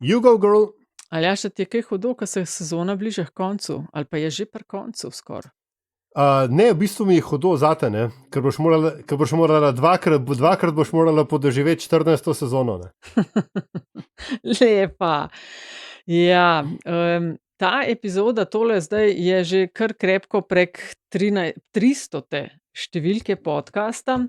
You go, girl. Aljaž, da ti je kaj hudo, ko se sezona bliža k koncu, ali pa je že pri koncu skoraj? Ne, v bistvu mi je hudo zate, ne? Ker boš morala dvakrat boš morala podoživeti 14. sezono. Ne? Lepa. Ja, ta epizoda tole zdaj je že kar krepko prek 300. številke podcasta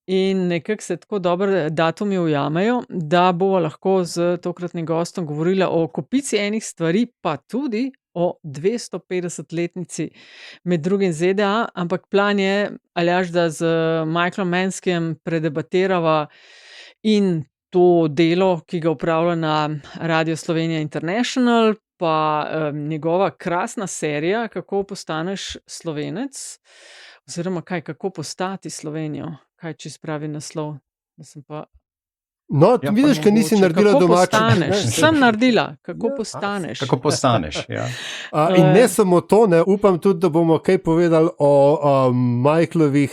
in nekako se tako dobro datumi ujamejo, da bova lahko z tokratnim gostom govorila o kopici enih stvari, pa tudi o 250-letnici med drugim ZDA, ampak plan je, Aljaž, da z Michaelom Manskim predebatirava in to delo, ki ga opravlja na Radio Slovenija International, pa njegova krasna serija, Kako postaneš Slovenec, oziroma kako postati Slovenijo, kaj čisto pravi naslov, da sem pa No, vidiš, ker nisi naredila domače. Kako postaneš, sem naredila, kako postaneš. Kako postaneš, ja. In ne samo to, ne, upam tudi, da bomo kaj povedali o Michaelovi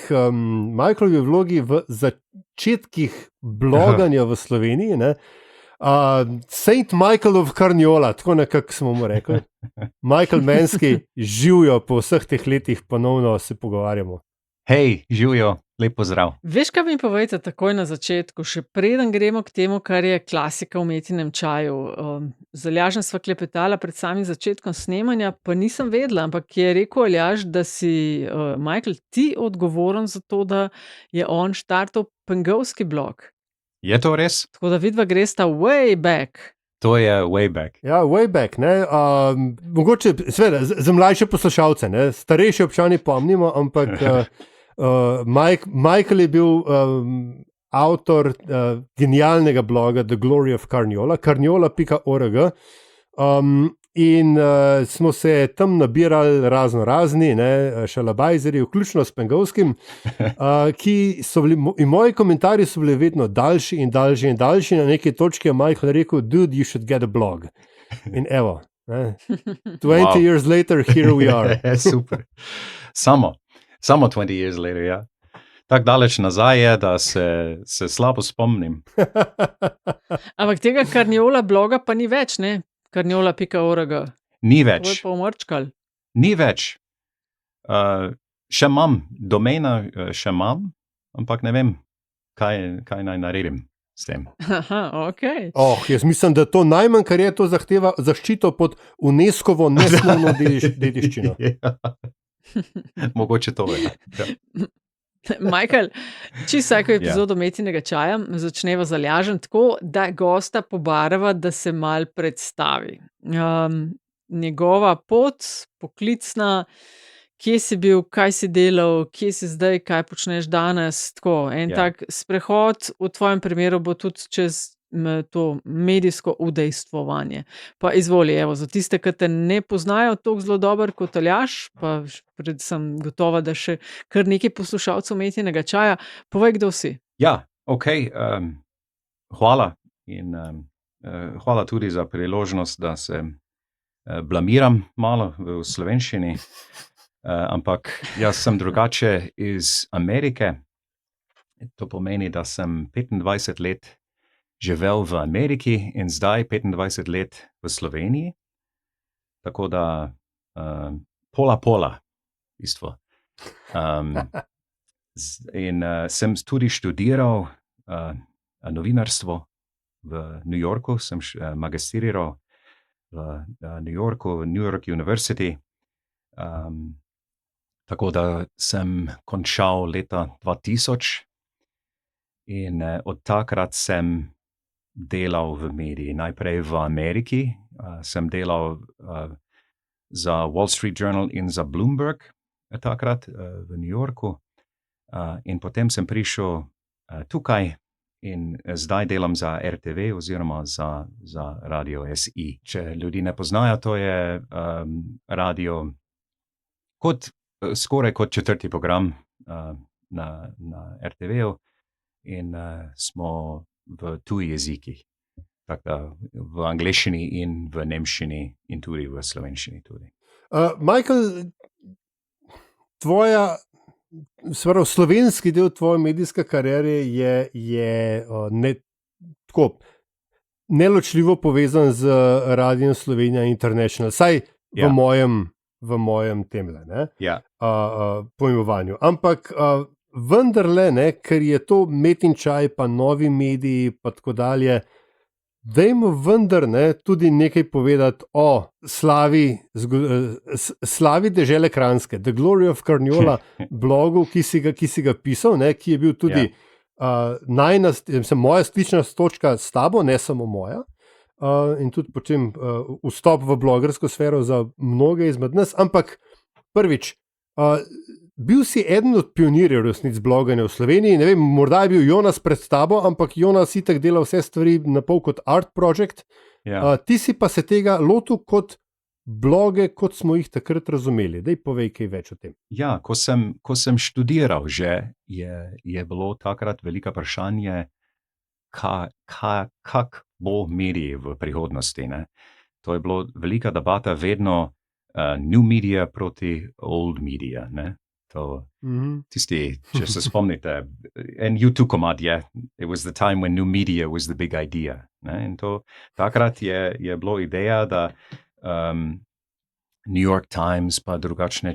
vlogi v začetkih bloganja v Sloveniji, ne. Saint Michael of Carniola, tako nekako smo mu rekli. Michael Manski, živijo po vseh teh letih, ponovno se pogovarjamo. Hej, živijo, lep pozdrav. Veš, kaj mi povejte takoj na začetku, še preden gremo k temu, kar je klasika v Metinem čaju. Z Aljažem sva klepetala pred samim začetkom snemanja, pa nisem vedela, ampak je rekel Aljaž, da si, Michael, ti odgovoren za to, da je on štartal pengovski blog. Je to res? Tako da vidva gresta way back. To je way back. Ja, way back, ne. Mogoče, seveda, za mlajše poslušalce, ne, starejši občani pomnimo, ampak Michael je bil avtor genialnega bloga The Glory of Carniola, carniola.org, in smo se tam nabirali razni, ne, šalabajzeri, vključno s pengovskim, ki so bili, in moji komentarji so bili vedno daljši in daljši in daljši, na neki točki je Michael rekel, dude, you should get a blog. In evo, 20 years later, here we are. Super. Samo 20 years later, ja. Tako daleč nazaj je, da se slabo spomnim. Ampak tega Carniola bloga pa ni več, ne? Carniola.org. Ni več. To je pa umrčkal. Ni več. Še imam, domena še imam, ampak ne vem, kaj naj naredim s tem. Aha, okej. Jaz mislim, da to najmanj, kar je, to zahteva zaščito pod UNESCO-vo nesnovno dediščino. Ja. Mogoče to je. Ja. Michael, čisto vsako epizodo Metinega čaja začneva z Aljažem tako, da gosta pobarava, da se mal predstavi. Njegova pot, poklicna, kje si bil, kaj si delal, kje si zdaj, kaj počneš danes, tako, tak sprehod, v tvojem primeru bo tudi čez to medijsko udejstvovanje. Pa izvoli, evo, za tiste, ki te ne poznajo toliko zelo dobro kot Aljaž, pa predvsem gotova, da še kar nekaj poslušalcev Metinega čaja, povej, kdo si. Ja, okej, hvala in hvala tudi za priložnost, da se blamiram malo v slovenščini, ampak jaz sem drugače iz Amerike, to pomeni, da sem 25 let živel v Ameriki in zdaj 25 let v Sloveniji, tako da pola, isto. In sem tudi študiral novinarstvo v New Yorku, sem magistriral v New Yorku, v New York University, tako da sem končal leta 2000 in od takrat sem delal v mediji. Najprej v Ameriki, sem delal za Wall Street Journal in za Bloomberg takrat v New Yorku, in potem sem prišel tukaj in zdaj delam za RTV oziroma za Radio SI. Če ljudi ne poznajo, to je radio skoraj kot četrti program na RTV-ju in smo v tuji jezikih, tako da v angleščini in v nemščini in tudi v slovenščini tudi. Michael, slovenski del tvoje medijske kariere je tako neločljivo povezan z Radijem Slovenija International, saj Ja. v mojem temle, ne, Ja, pojmovanju. Ampak vendarle, ne, ker je to Met in čaj, pa novi mediji, pa tako dalje, dajmo vendar tudi nekaj povedati o slavi dežele Kranjske, The Glory of Carniola, blogu, ki si ga pisal, ne, ki je bil tudi moja stična točka s tabo, ne samo moja. In tudi potem vstop v blogersko sfero za mnoge izmed nas. Ampak prvič, bil si eden od pionirjev resnic bloganja v Sloveniji. Ne vem, morda je bil Jonas pred tabo, ampak Jonas itak dela vse stvari na pol kot art project. ja. Ti si pa se tega lotil kot bloge, kot smo jih takrat razumeli. Daj povej kaj več o tem. Ja, ko sem študiral že, je bilo takrat veliko vprašanje, kak bo medij v prihodnosti. Ne? To je bilo velika debata vedno new media proti old media. Ne? To, tisti, če se spomnite, en YouTube komad je, it was the time when new media was the big idea. Ne? In to takrat je bilo ideja, da New York Times pa drugačne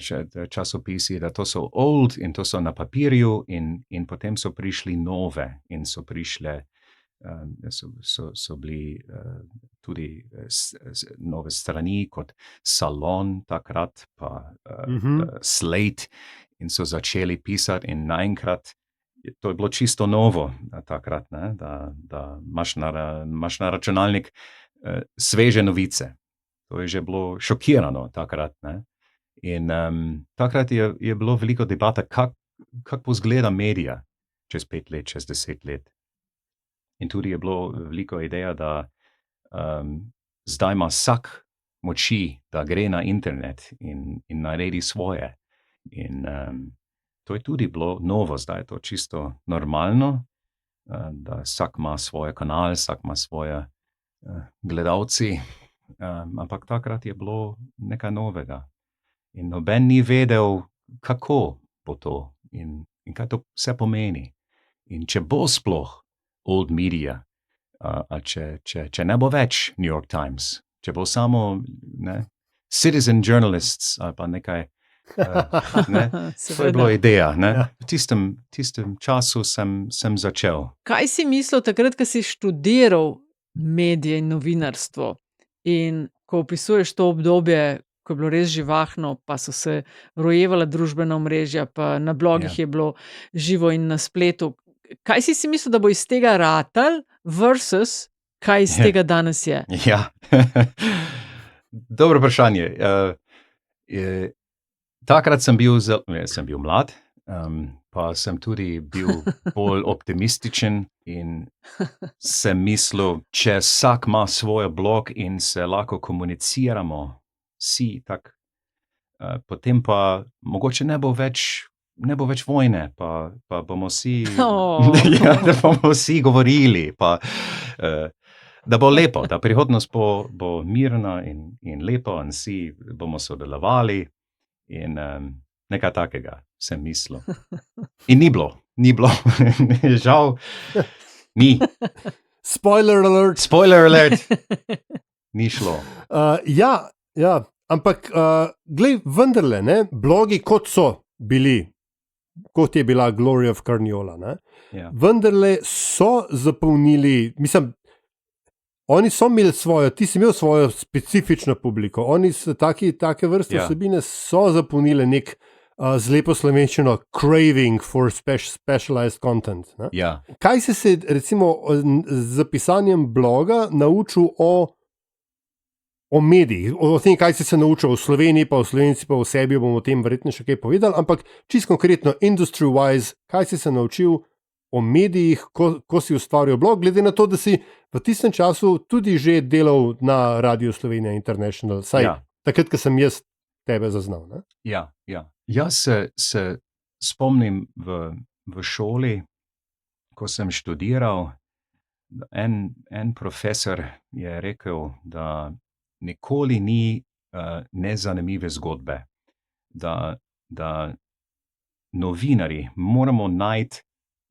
časopisi, da to so old in to so na papirju in potem so prišli nove in so prišle, so bili tudi nove strani kot Salon takrat, pa Slate in so začeli pisati in naenkrat, to je bilo čisto novo takrat, ne, da imaš na računalnik sveže novice. To je že bilo šokirano takrat. Ne? In takrat je bilo veliko debata, kak bo zgleda medija čez 5 let, čez 10 let. In tudi je bilo veliko ideja, da zdaj ima vsak moči, da gre na internet in naredi svoje. In to je tudi bilo novo, zdaj je to čisto normalno, da vsak ima svoj kanal, vsak ima svoje gledalci. Ampak takrat je bilo nekaj novega. In noben ni vedel, kako bo to in kaj to vse pomeni. In če bo sploh old media, če ne bo več New York Times, če bo samo citizen journalists ali pa nekaj, to je bila ideja. Ne? Ja. V tistem času sem začel. Kaj si mislil takrat, ko si študiral medije in novinarstvo? In ko opisuješ to obdobje, ko je bilo res živahno, pa so se rojevala družbena omrežja, pa na blogih je bilo živo in na spletu. Kaj si mislil, da bo iz tega ratal versus kaj iz tega danes je? Ja, dobro vprašanje. Takrat sem bil mlad, pa sem tudi bil bolj optimističen in sem mislil, če vsak ima svoj blog in se lahko komuniciramo vsi, potem pa mogoče ne bo več vojne, pa bomo vsi, da bomo vsi govorili, pa da bo lepo, da prihodnost bo mirna in lepo in vsi bomo sodelovali in nekaj takega sem mislil. In ni bilo. Žal, ni. Spoiler alert. Ni šlo. Ja, ampak glej, vendarle, ne, blogi kot so bili, kot je bila Glory of Carniola, ne, vendarle so zapolnili, mislim, oni so imeli svojo, ti si imel svojo specifično publiko, oni so take vrste vsebine so zapolnile nek z lepo slovenščino craving for specialized content. Ne? Ja. Kaj si se recimo z pisanjem bloga naučil o medijih, o tem, kaj si se naučil v Sloveniji, pa v Slovenci, pa v sebi, bomo o tem verjetno še kaj povedali, ampak čisto konkretno, industry-wise, kaj si se naučil o medijih, ko si ustvarjal blog, glede na to, da si v tistem času tudi že delal na Radiu Slovenija International, saj takrat, ko sem jaz tebe zaznal. Ne? Ja. Jaz se spomnim v šoli, ko sem študiral, en profesor je rekel, da nikoli ni nezanimive zgodbe, da novinarji moramo najti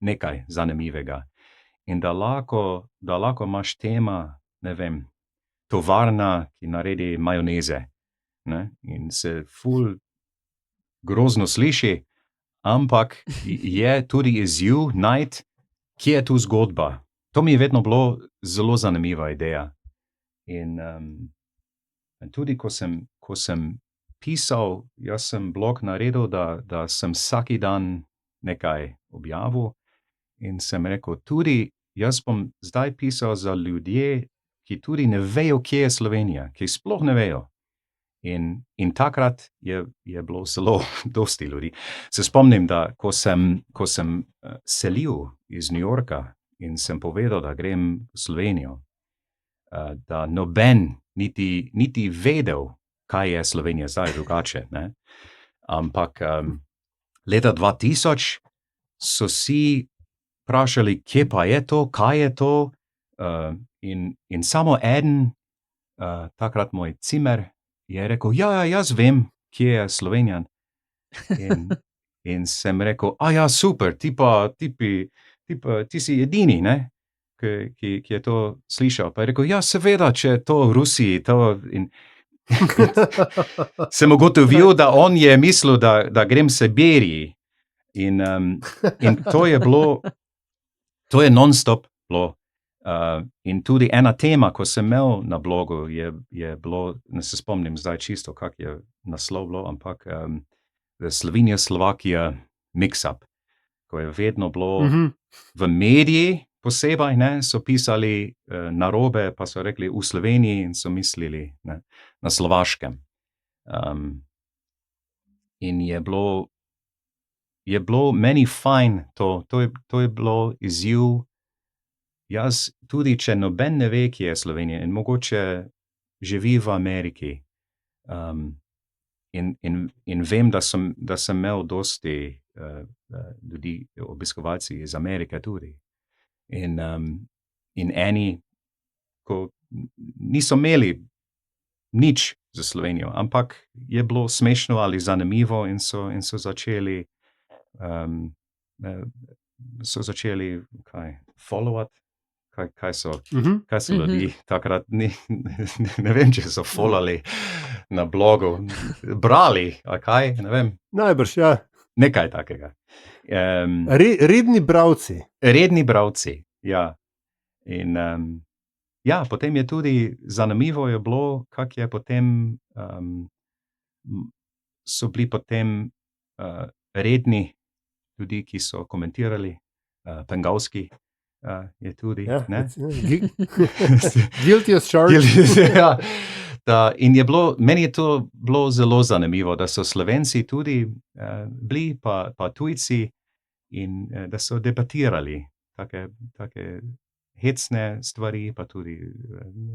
nekaj zanimivega in da lahko imaš tema, ne vem, tovarna, ki naredi majoneze, ne? In se ful grozno sliši, ampak je tudi izziv najti, kje je tu zgodba. To mi je vedno bilo zelo zanimiva ideja. In tudi, ko sem pisal, jaz sem blog naredil, da sem vsak dan nekaj objavil in sem rekel, tudi jaz bom zdaj pisal za ljudje, ki tudi ne vejo, kje je Slovenija, ki sploh ne vejo. In takrat je bilo zelo dosti ljudi. Se spomnim, da ko sem selil iz New Yorka in sem povedal, da grem v Slovenijo, da noben niti vedel, kaj je Slovenija zdaj drugače, ne? Ampak leta 2000 so si vprašali, kje pa je to, kaj je to, in samo eden, takrat moj cimer, je rekel, ja, jaz vem, kje je Slovenija. In sem rekel, ja, super, ti si edini, ne, ki je to slišal. Pa je rekel, ja, seveda, če je to v Rusiji, in sem ugotovil, da on je mislil, da grem v Sibiriji. In to je bilo, to je non-stop bilo. In tudi ena tema, ko sem imel na blogu, je bilo, ne se spomnim zdaj čisto, kak je naslov bilo, ampak Slovenija-Slovakija mix-up, ko je vedno bilo v mediji posebej, ne, so pisali narobe, pa so rekli v Sloveniji in so mislili, ne, na Slovaškem. In je bilo meni fajn to je bilo izziv. Jaz, tudi če noben ne ve, kje je Slovenija in mogoče živi v Ameriki, in vem, da sem imel dosti ljudi, obiskovalci iz Amerike tudi. In eni, ko niso imeli nič za Slovenijo, ampak je bilo smešno ali zanimivo in so začeli followati. Kaj so ljudi takrat, ne vem, če so followali na blogu, brali, ali kaj, ne vem. Najbrž, ja. Nekaj takega. Redni bralci. Redni bralci, ja. In ja, potem je tudi zanimivo je bilo, kak je potem, so bili potem redni ljudi, ki so komentirali, Pengalski, je tudi, ne? Guilty as charged. Ja, in meni je to bilo zelo zanimivo, da so Slovenci tudi bili, pa tujci, in da so debatirali take hecne stvari, pa tudi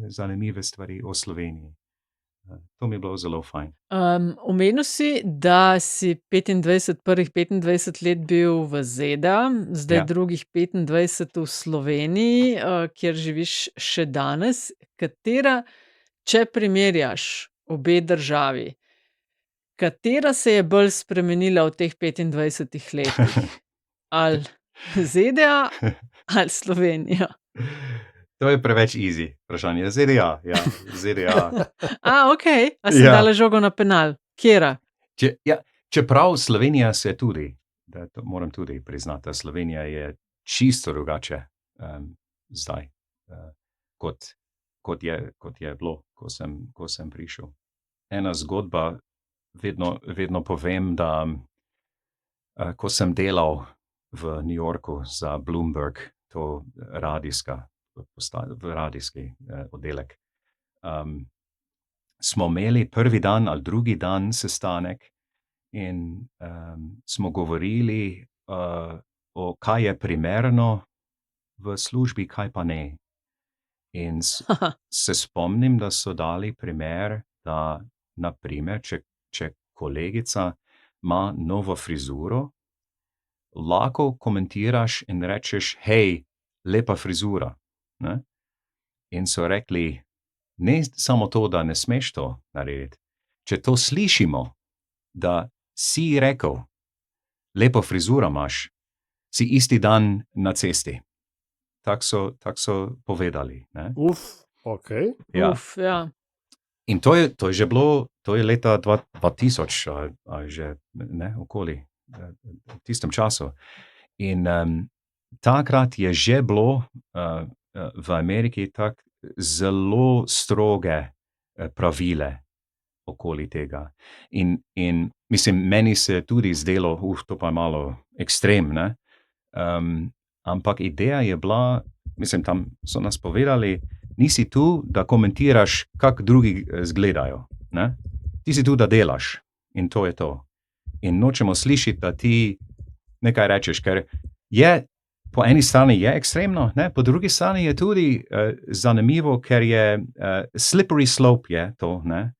zanimive stvari o Sloveniji. To mi je bilo zelo fajn. Omenil si, da si prvih 25 let bil v ZDA, zdaj drugih 25 v Sloveniji, kjer živiš še danes. Katera, če primerjaš obe državi, katera se je bolj spremenila v teh 25 letih? Ali ZDA ali Slovenija? To je preveč easy vprašanje. ZDA, ja, ZDA. Okej. A si dala žogo na penal? Kjera? Čeprav Slovenija se tudi, da to moram tudi priznati, da Slovenija je čisto drugače zdaj, kot je bilo, ko sem prišel. Ena zgodba, vedno povem, da ko sem delal v New Yorku za Bloomberg, to radijski oddelek, smo imeli prvi dan ali drugi dan sestanek in smo govorili o kaj je primerno v službi, kaj pa ne. In se spomnim, da so dali primer, da naprimer, če kolegica ima novo frizuro, lahko komentiraš in rečeš, hej, lepa frizura. Ne? In so rekli, ne samo to, da ne smeš to narediti. Če to slišimo, da si rekel, lepo frizuro imaš, si isti dan na cesti. Tak so povedali. Ne? Okay. Ja. Ja. In to je že bilo, to je leta 2000, ali že ne, okoli, v tistem času. In takrat je že bilo v Ameriki tak zelo stroge pravile okoli tega. In mislim, meni se je tudi zdelo, to pa je malo ekstrem, ne? Ampak ideja je bila, mislim, tam so nas povedali, nisi tu, da komentiraš, kako drugi izgledajo, ne? Ti si tu, da delaš in to je to. In nočemo slišati, da ti nekaj rečeš, ker je po eni strani je ekstremno, ne? Po drugi strani je tudi zanimivo, ker je slippery slope je to, ne?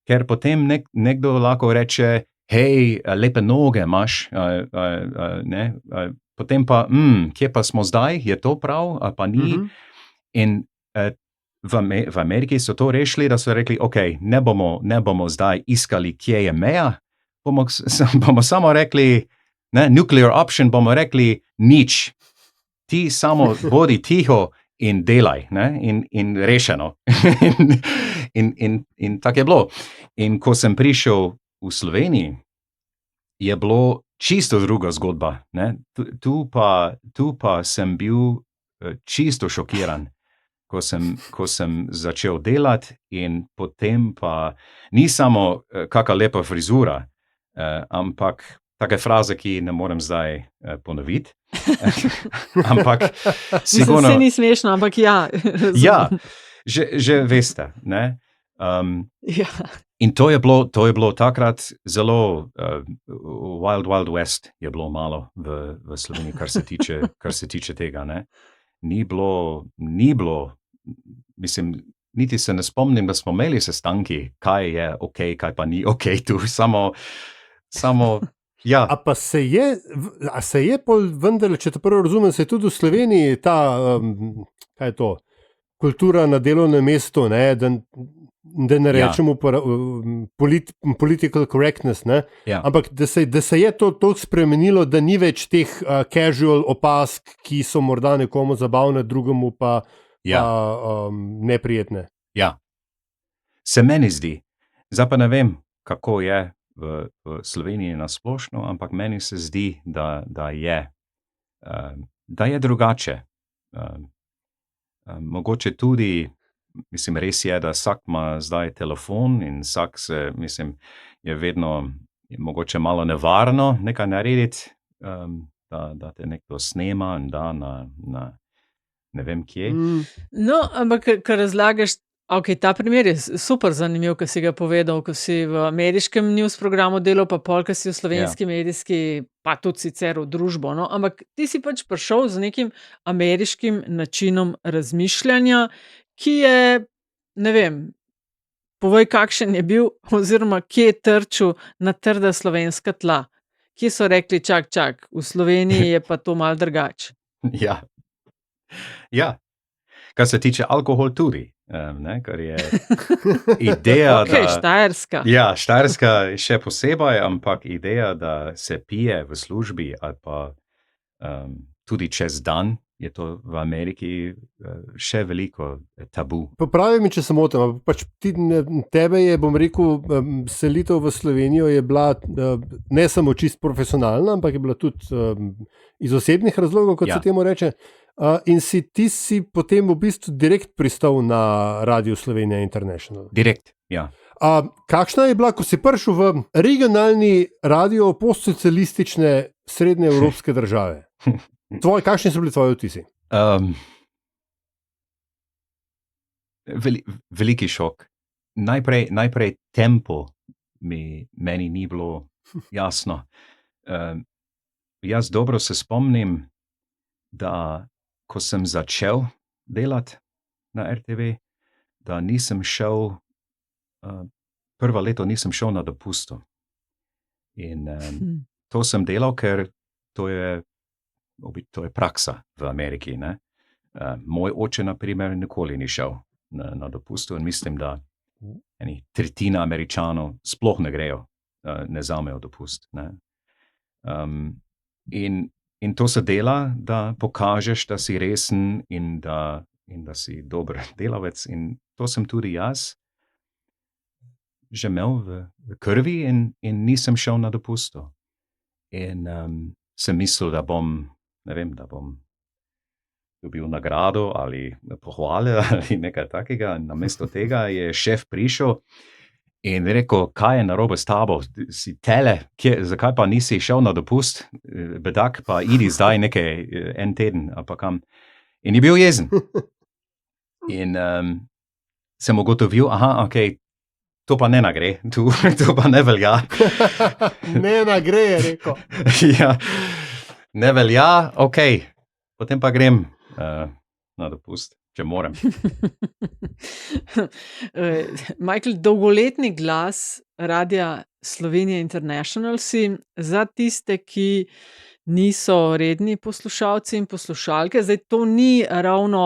Ker potem nekdo lahko reče, hej, lepe noge imaš, ne? Potem pa, kje pa smo zdaj, je to prav, ali pa ni? In v Ameriki so to rešili, da so rekli, ok, ne bomo zdaj iskali, kje je meja, bomo samo rekli, ne, nuclear option, bomo rekli nič. Ti samo bodi tiho in delaj, ne, in rešeno. in tako je bilo. In ko sem prišel v Sloveniji, je bilo čisto druga zgodba, ne. Tu pa sem bil čisto šokiran, ko sem začel delati in potem pa ni samo kakšna lepa frizura, ampak take fraze, ki ne morem zdaj ponoviti. Ampak sigurno... Se ni smešno, ampak ja. Ja, že veste, ne. Ja. In to je bilo takrat zelo Wild West je bilo malo v Sloveniji, kar se tiče tega, ne. Ni bilo, mislim, niti se ne spomnim, da smo imeli sestanki, kaj je ok, kaj pa ni ok tu, samo ja. A se je pol vendarle, če to prvo razumem, se je tudi v Sloveniji ta, kaj je to, kultura na delovnem mestu, ne, da ne rečemo political correctness, ne, ampak da se je to toliko spremenilo, da ni več teh casual opask, ki so morda nekomu zabavne, drugemu pa neprijetne. Ja, se meni zdi, zdaj pa ne vem, kako je v Sloveniji na splošno, ampak meni se zdi, da je drugače. Mogoče tudi, mislim, res je, da vsak ima zdaj telefon in vsak se, mislim, je vedno mogoče malo nevarno nekaj narediti, da te nekdo snema in da na ne vem kje. No, ampak kar razlagaš, ok, ta primer je super zanimiv, ko si ga povedal, ko si v ameriškem news programu delal, pa pol, ko si v slovenski medijski, pa tudi sicer v družbo, no, ampak ti si pač prišel z nekim ameriškim načinom razmišljanja, ki je, ne vem, povej, kakšen je bil, oziroma kje je trčil na trda slovenska tla. Kje so rekli, čak, v Sloveniji je pa to malo drugače. Ja, kar se tiče alkohol tudi, ne, kar je ideja, okay, Štajerska. Ja, Štajerska še posebej, ampak ideja, da se pije v službi ali pa tudi čez dan, je to v Ameriki še veliko tabu. Popravi mi, če se motim, pač tebe je, bom rekel, selitev v Slovenijo je bila ne samo čist profesionalna, ampak je bila tudi iz osebnih razlogov, kot se temu reče. In ti si potem v bistvu direkt pristal na Radio Slovenija International. Direkt, ja. Kakšna je bila, ko si prišel v regionalni radio postsocialistične srednjeevropske države? Kakšni so bili tvoji vtisi? Veliki šok. Najprej tempo meni ni bilo jasno. Jaz dobro se spomnim, da ko sem začel delati na RTV, da nisem šel, prvo leto nisem šel na dopustu. In to sem delal, ker to je praksa v Ameriki, ne. Moj oče, na primer, nikoli ni šel na dopustu in mislim, da tretjina Američanov sploh ne grejo, ne vzamejo dopust, ne. In to se dela, da pokažeš, da si resen in da in da si dober delavec. In to sem tudi jaz že imel v krvi in nisem šel na dopustu. In sem mislil, da bom dobil nagrado ali pohvale ali nekaj takega. Namesto tega je šef prišel in rekel, kaj je narobe s tabo, si tele, zakaj pa nisi šel na dopust, bedak, pa idi zdaj en teden, ali pa kam. In je bil jezen. In sem ugotovil, okej, to pa ne gre, to pa ne velja. Ne gre, je rekel. Ja, ne velja, okej, potem pa grem na dopust, če morem. Michael, dolgoletni glas Radia Slovenija International si, za tiste, ki niso redni poslušalci in poslušalke. Zdaj, to ni ravno,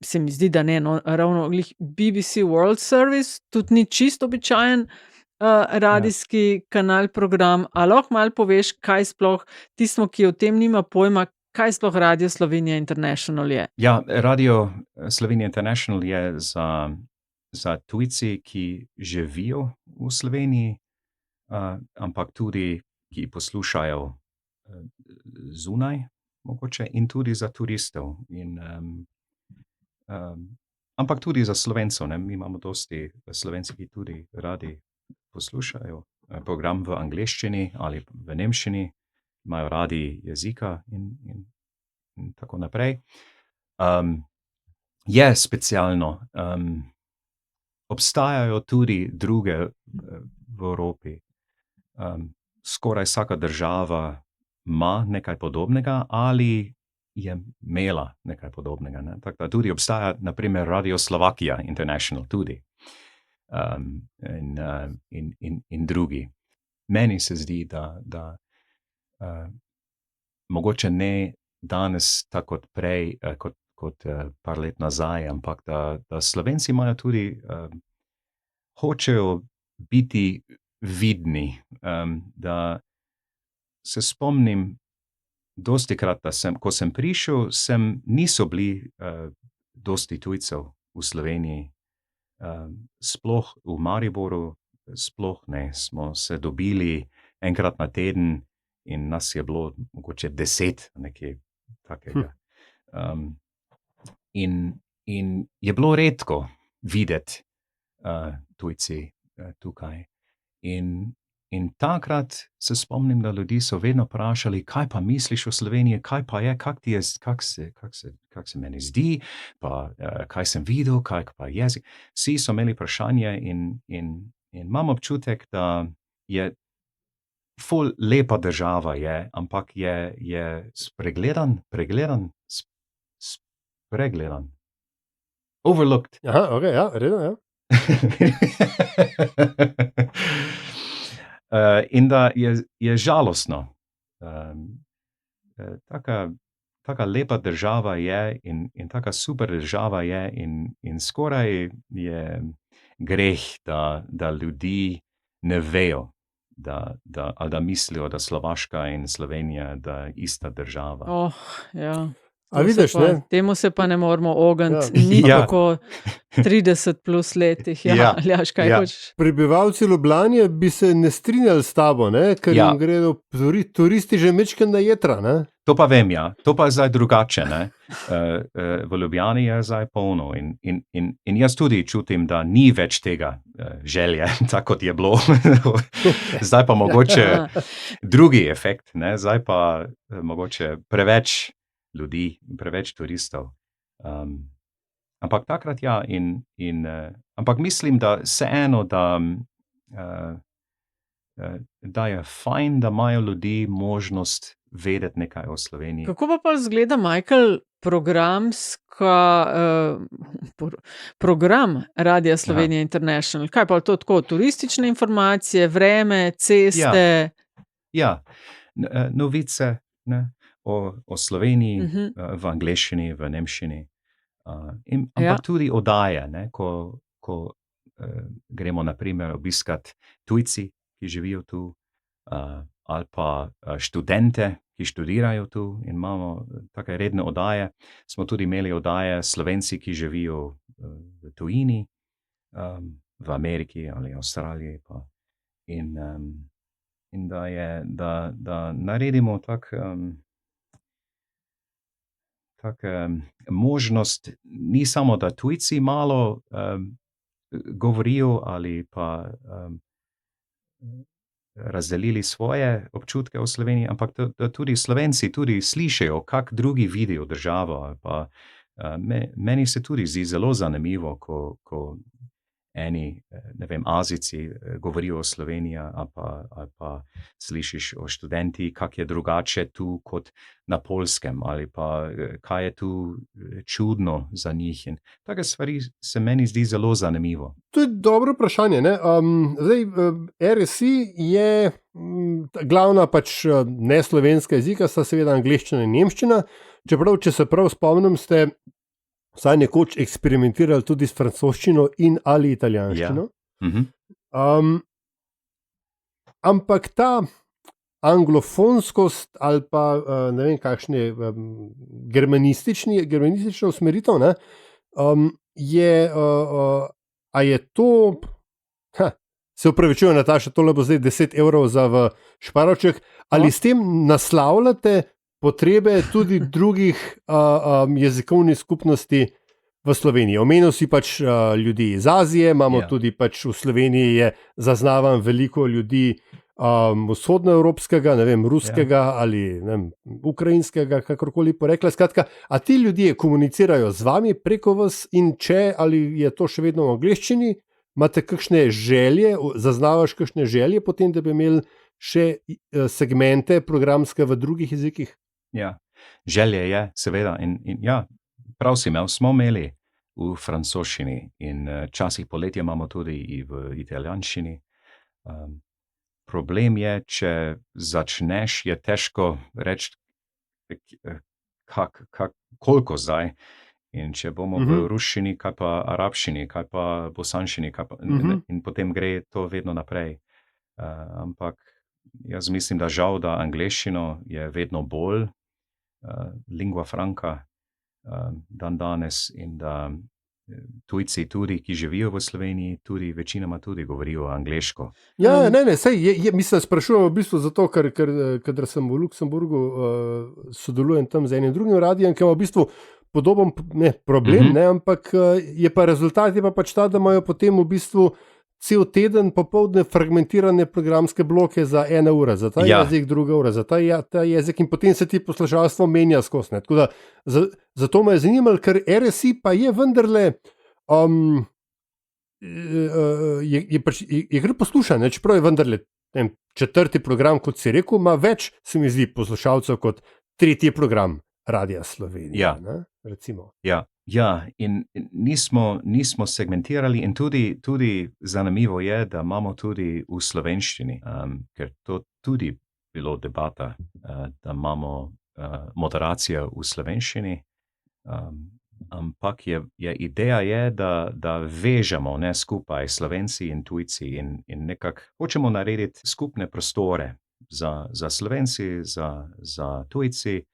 se mi zdi, da ne, ravno BBC World Service, tudi ni čisto običajen radijski kanal, program. A lahko malo poveš, kaj sploh tistim, ki o tem nima pojma, kaj sploh Radio Slovenija International je? Ja, Radio Slovenija International je za tujci, ki živijo v Sloveniji, ampak tudi, ki poslušajo zunaj, mogoče, in tudi za turistov. Ampak tudi za Slovencev, ne? Mi imamo dosti Slovenci, ki tudi radi poslušajo program v angleščini ali v nemščini, imajo radi jezika in tako naprej. Je specialno. Obstajajo tudi druge v Evropi. Skoraj vsaka država ima nekaj podobnega ali je imela nekaj podobnega. Ne? Tako da tudi obstaja, na primer, Radio Slovakia International tudi. In drugi. Meni se zdi, da mogoče ne danes tako kot prej, kot par let nazaj, ampak da Slovenci imajo tudi, hočejo biti vidni, da se spomnim dostikrat, ko sem prišel, niso bili dosti tujcev v Sloveniji, sploh v Mariboru, sploh ne, smo se dobili enkrat na teden in nas je bilo mogoče 10, nekaj takega. In je bilo redko videti tujci tukaj. In takrat se spomnim, da ljudi so vedno vprašali, kaj pa misliš o Sloveniji, kaj pa je, kak se meni zdi, pa kaj sem videl, kaj pa jezik. Vsi so imeli vprašanje in imam občutek, da je ful lepa država je, ampak je spregledan. Overlooked. Aha, okay, ja, redno, ja. In da je žalostno. Taka lepa država je in taka super država je in skoraj je greh, da ljudi ne vejo, ali da mislijo, da Slovaška in Slovenija, da je ista država. Ja. A vidiš, ne? Temu se pa ne moramo ogniti, Ja. ni Ja. tako 30 plus letih. Ja, Ja. Aljaž, kaj Ja. hočeš? Prebivalci Ljubljane bi se ne strinjali s tabo, ne? Ker Ja. jim gredo turisti že mečken na jetra. Ne? To pa vem, ja. To pa je zdaj drugače, ne. V Ljubljani je zdaj polno in jaz tudi čutim, da ni več tega želje, tako kot je bilo. Zdaj pa mogoče drugi efekt, ne. Zdaj pa mogoče preveč ljudi, preveč turistov. Ampak takrat ja, ampak mislim, da vseeno, da je fajn, da imajo ljudi možnost vedeti nekaj o Sloveniji. Kako pa izgleda, Michael, program Radia Slovenija International? Kaj pa to tako? Turistične informacije, vreme, ceste? Ja, novice, ne, o Sloveniji, v angleščini, v nemščini. Ampak tudi oddaje, ne, ko gremo na primer obiskat tujci, ki živijo tu, ali pa študente, ki študirajo tu in imamo take redne oddaje. Smo tudi imeli oddaje Slovenci, ki živijo v tujini, v Ameriki ali Avstraliji pa. In da naredimo tak možnost, ni samo, da tujci malo govorijo ali pa razdelili svoje občutke o Sloveniji, ampak da tudi Slovenci tudi slišijo, kak drugi vidijo državo. Pa, meni se tudi zdi zelo zanimivo, ko eni, ne vem, Azijci govorijo o Sloveniji, ali pa slišiš o študenti, kak je drugače tu kot na Poljskem, ali pa kaj je tu čudno za njih. In take stvari se meni zdi zelo zanimivo. To je dobro vprašanje. Ne? Zdaj, RSI je glavna pač neslovenska jezika, sta seveda angleščina in nemščina. Čeprav, če se prav spomnim, ste vsaj nekoč eksperimentirali tudi s francoščino in ali italijanščino. Ja. Ampak ta anglofonskost ali pa ne vem kakšne germanistična usmeritev, ne, je to, se upravičujem, Nataša, tole bo zdaj 10 evrov za v šparovček, ali s tem naslavljate potrebe tudi drugih jezikovnih skupnosti v Sloveniji? Omenil si pač ljudi iz Azije, imamo tudi pač v Sloveniji je zaznavan veliko ljudi vzhodnoevropskega, ne vem, ruskega ali ne vem, ukrajinskega, kakorkoli porekla. Skratka, a ti ljudje komunicirajo z vami preko vas in če, ali je to še vedno v angleščini, imate kakšne želje, zaznavaš kakšne želje potem, da bi imeli še segmente programske v drugih jezikih? Ja, želje je, seveda. In ja, prav si imel, smo imeli v francoščini in časih poletja imamo tudi v italijanščini. Problem je, če začneš, je težko reči, koliko zdaj. In če bomo v ruščini, kaj pa arabščini, kaj pa bosanščini, in potem gre to vedno naprej. Ampak jaz mislim, da žal, da angleščino je vedno bolj lingua franca dan danes in da tujci tudi, ki živijo v Sloveniji, tudi večinoma tudi govorijo angleško. Ja, ne, sej, mislim, sprašujem v bistvu zato, ker sem v Luksemburgu, sodelujem tam z enim drugim radijem, ki ima v bistvu podoben problem, ne, ampak je pa rezultat je pa pač ta, da imajo potem v bistvu cel teden popoldne fragmentirane programske bloke za 1 ura, za ta jezik, 2 ura, za ta jezik in potem se ti poslušalstvo menja skozi. Tako da, zato me je zanimalo, ker RSI pa je vendarle je kar poslušan, čeprav je vendarle 4. program, kot si rekel, ima več, se mi zdi, poslušalcev kot 3. program Radia Slovenija. Ja. Recimo. Ja, in nismo segmentirali in tudi zanimivo je, da imamo tudi v slovenščini, ker to tudi bilo debata, da imamo moderacijo v slovenščini, ampak ideja je, da vežemo skupaj Slovenci in tujci in nekako hočemo narediti skupne prostore za Slovenci, za tujci,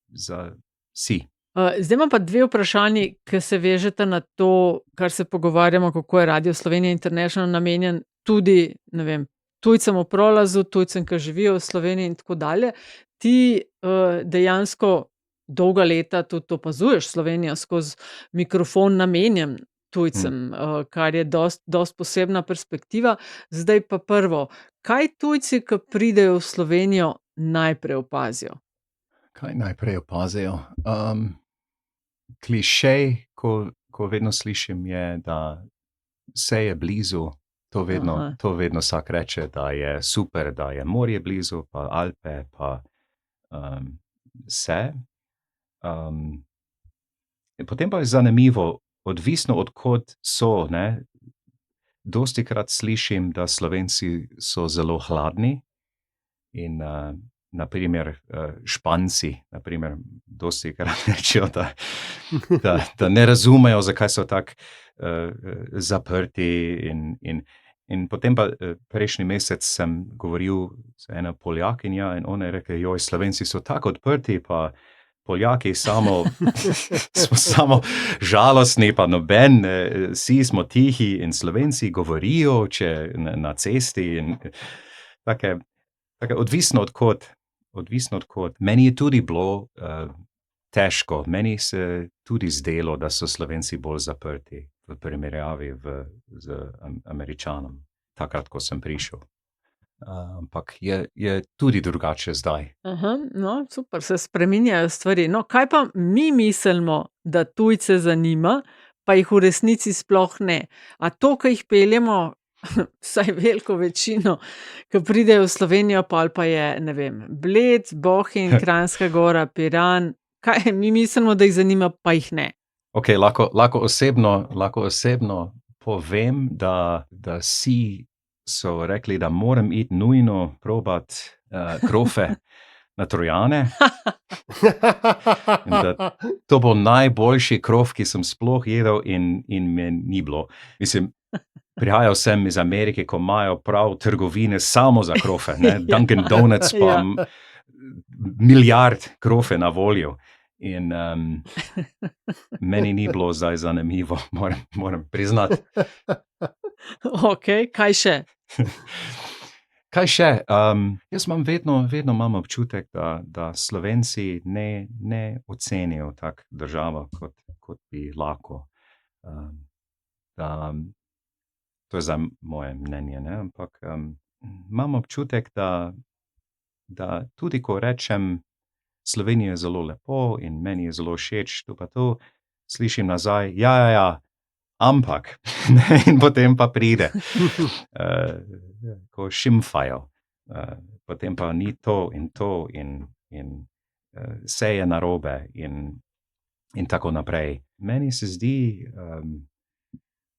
za vsi. Zdaj imam pa 2 vprašanji, ki se vežeta na to, kar se pogovarjamo, kako je Radio Slovenija International namenjen tudi, ne vem, tujcem v prolazu, tujcem, ki živijo v Sloveniji in tako dalje. Ti dejansko dolga leta tudi opazuješ Slovenijo skozi mikrofon namenjen tujcem, kar je dost posebna perspektiva. Zdaj pa prvo, kaj tujci, ki pridejo v Slovenijo, najprej opazijo? Kaj najprej opazijo? Klišej, ko vedno slišim, je, da vse je blizu. To vedno vsak reče, da je super, da je morje blizu, pa Alpe, pa vse. Potem pa je zanimivo, odvisno od kod so, ne. Dostikrat slišim, da Slovenci so zelo hladni in na primer Španci, na primer, dostikrat rečejo, da ne razumejo, zakaj so tako zaprti in In potem pa prejšnji mesec sem govoril z eno Poljakinjo in ona je rekla, joj, Slovenci so tako odprti, pa Poljaki smo samo žalostni, pa noben, vsi smo tihi in Slovenci govorijo, če na cesti in take odvisno od kod. Meni je tudi bilo težko, meni se tudi zdelo, da so Slovenci bolj zaprti v primerjavi z Američanom, takrat, ko sem prišel. Ampak je tudi drugače zdaj. Aha, no, super, se spreminjajo stvari. No, kaj pa mi mislimo, da tujce zanima, pa jih v resnici sploh ne? A to, ki jih peljemo, vsaj veliko večino, ki pridejo v Slovenijo, pol pa je, ne vem, Bled, Bohinj, Kranjska Gora, Piran, kaj mi mislimo, da jih zanima, pa jih ne? Ok, lahko osebno povem, da si so rekli, da moram iti nujno probat krofe na Trojane. In da to bo najboljši krof, ki sem sploh jedel in me ni bilo. Mislim, prihajal sem iz Amerike, ko imajo prav trgovine samo za krofe, ne? Dunkin' Donuts pa milijard krofe na voljo. In meni ni bilo zdaj zanimivo, moram priznati. Ok, kaj še? Kaj še? Jaz vedno imam občutek, da Slovenci ne ocenijo tak državo, kot bi lahko. To je za moje mnenje, ne? Ampak imam občutek, da tudi ko rečem, Slovenija je zelo lepo in meni je zelo všeč, to pa to, slišim nazaj, ja, ampak, in potem pa pride, ko šimfajo, potem pa ni to in vse je narobe in tako naprej. Meni se zdi,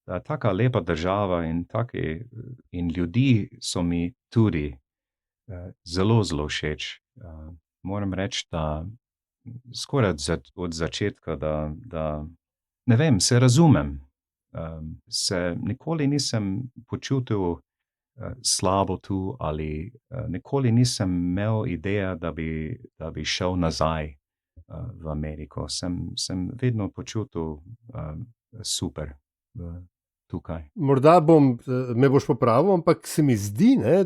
da taka lepa država in ljudi so mi tudi zelo, zelo všeč. Moram reči, da skoraj od začetka, da ne vem, se razumem. Se nikoli nisem počutil slabo tu ali nikoli nisem imel ideje, da bi šel nazaj v Ameriko. Sem vedno počutil super tukaj. Morda me boš popravil, ampak se mi zdi, ne,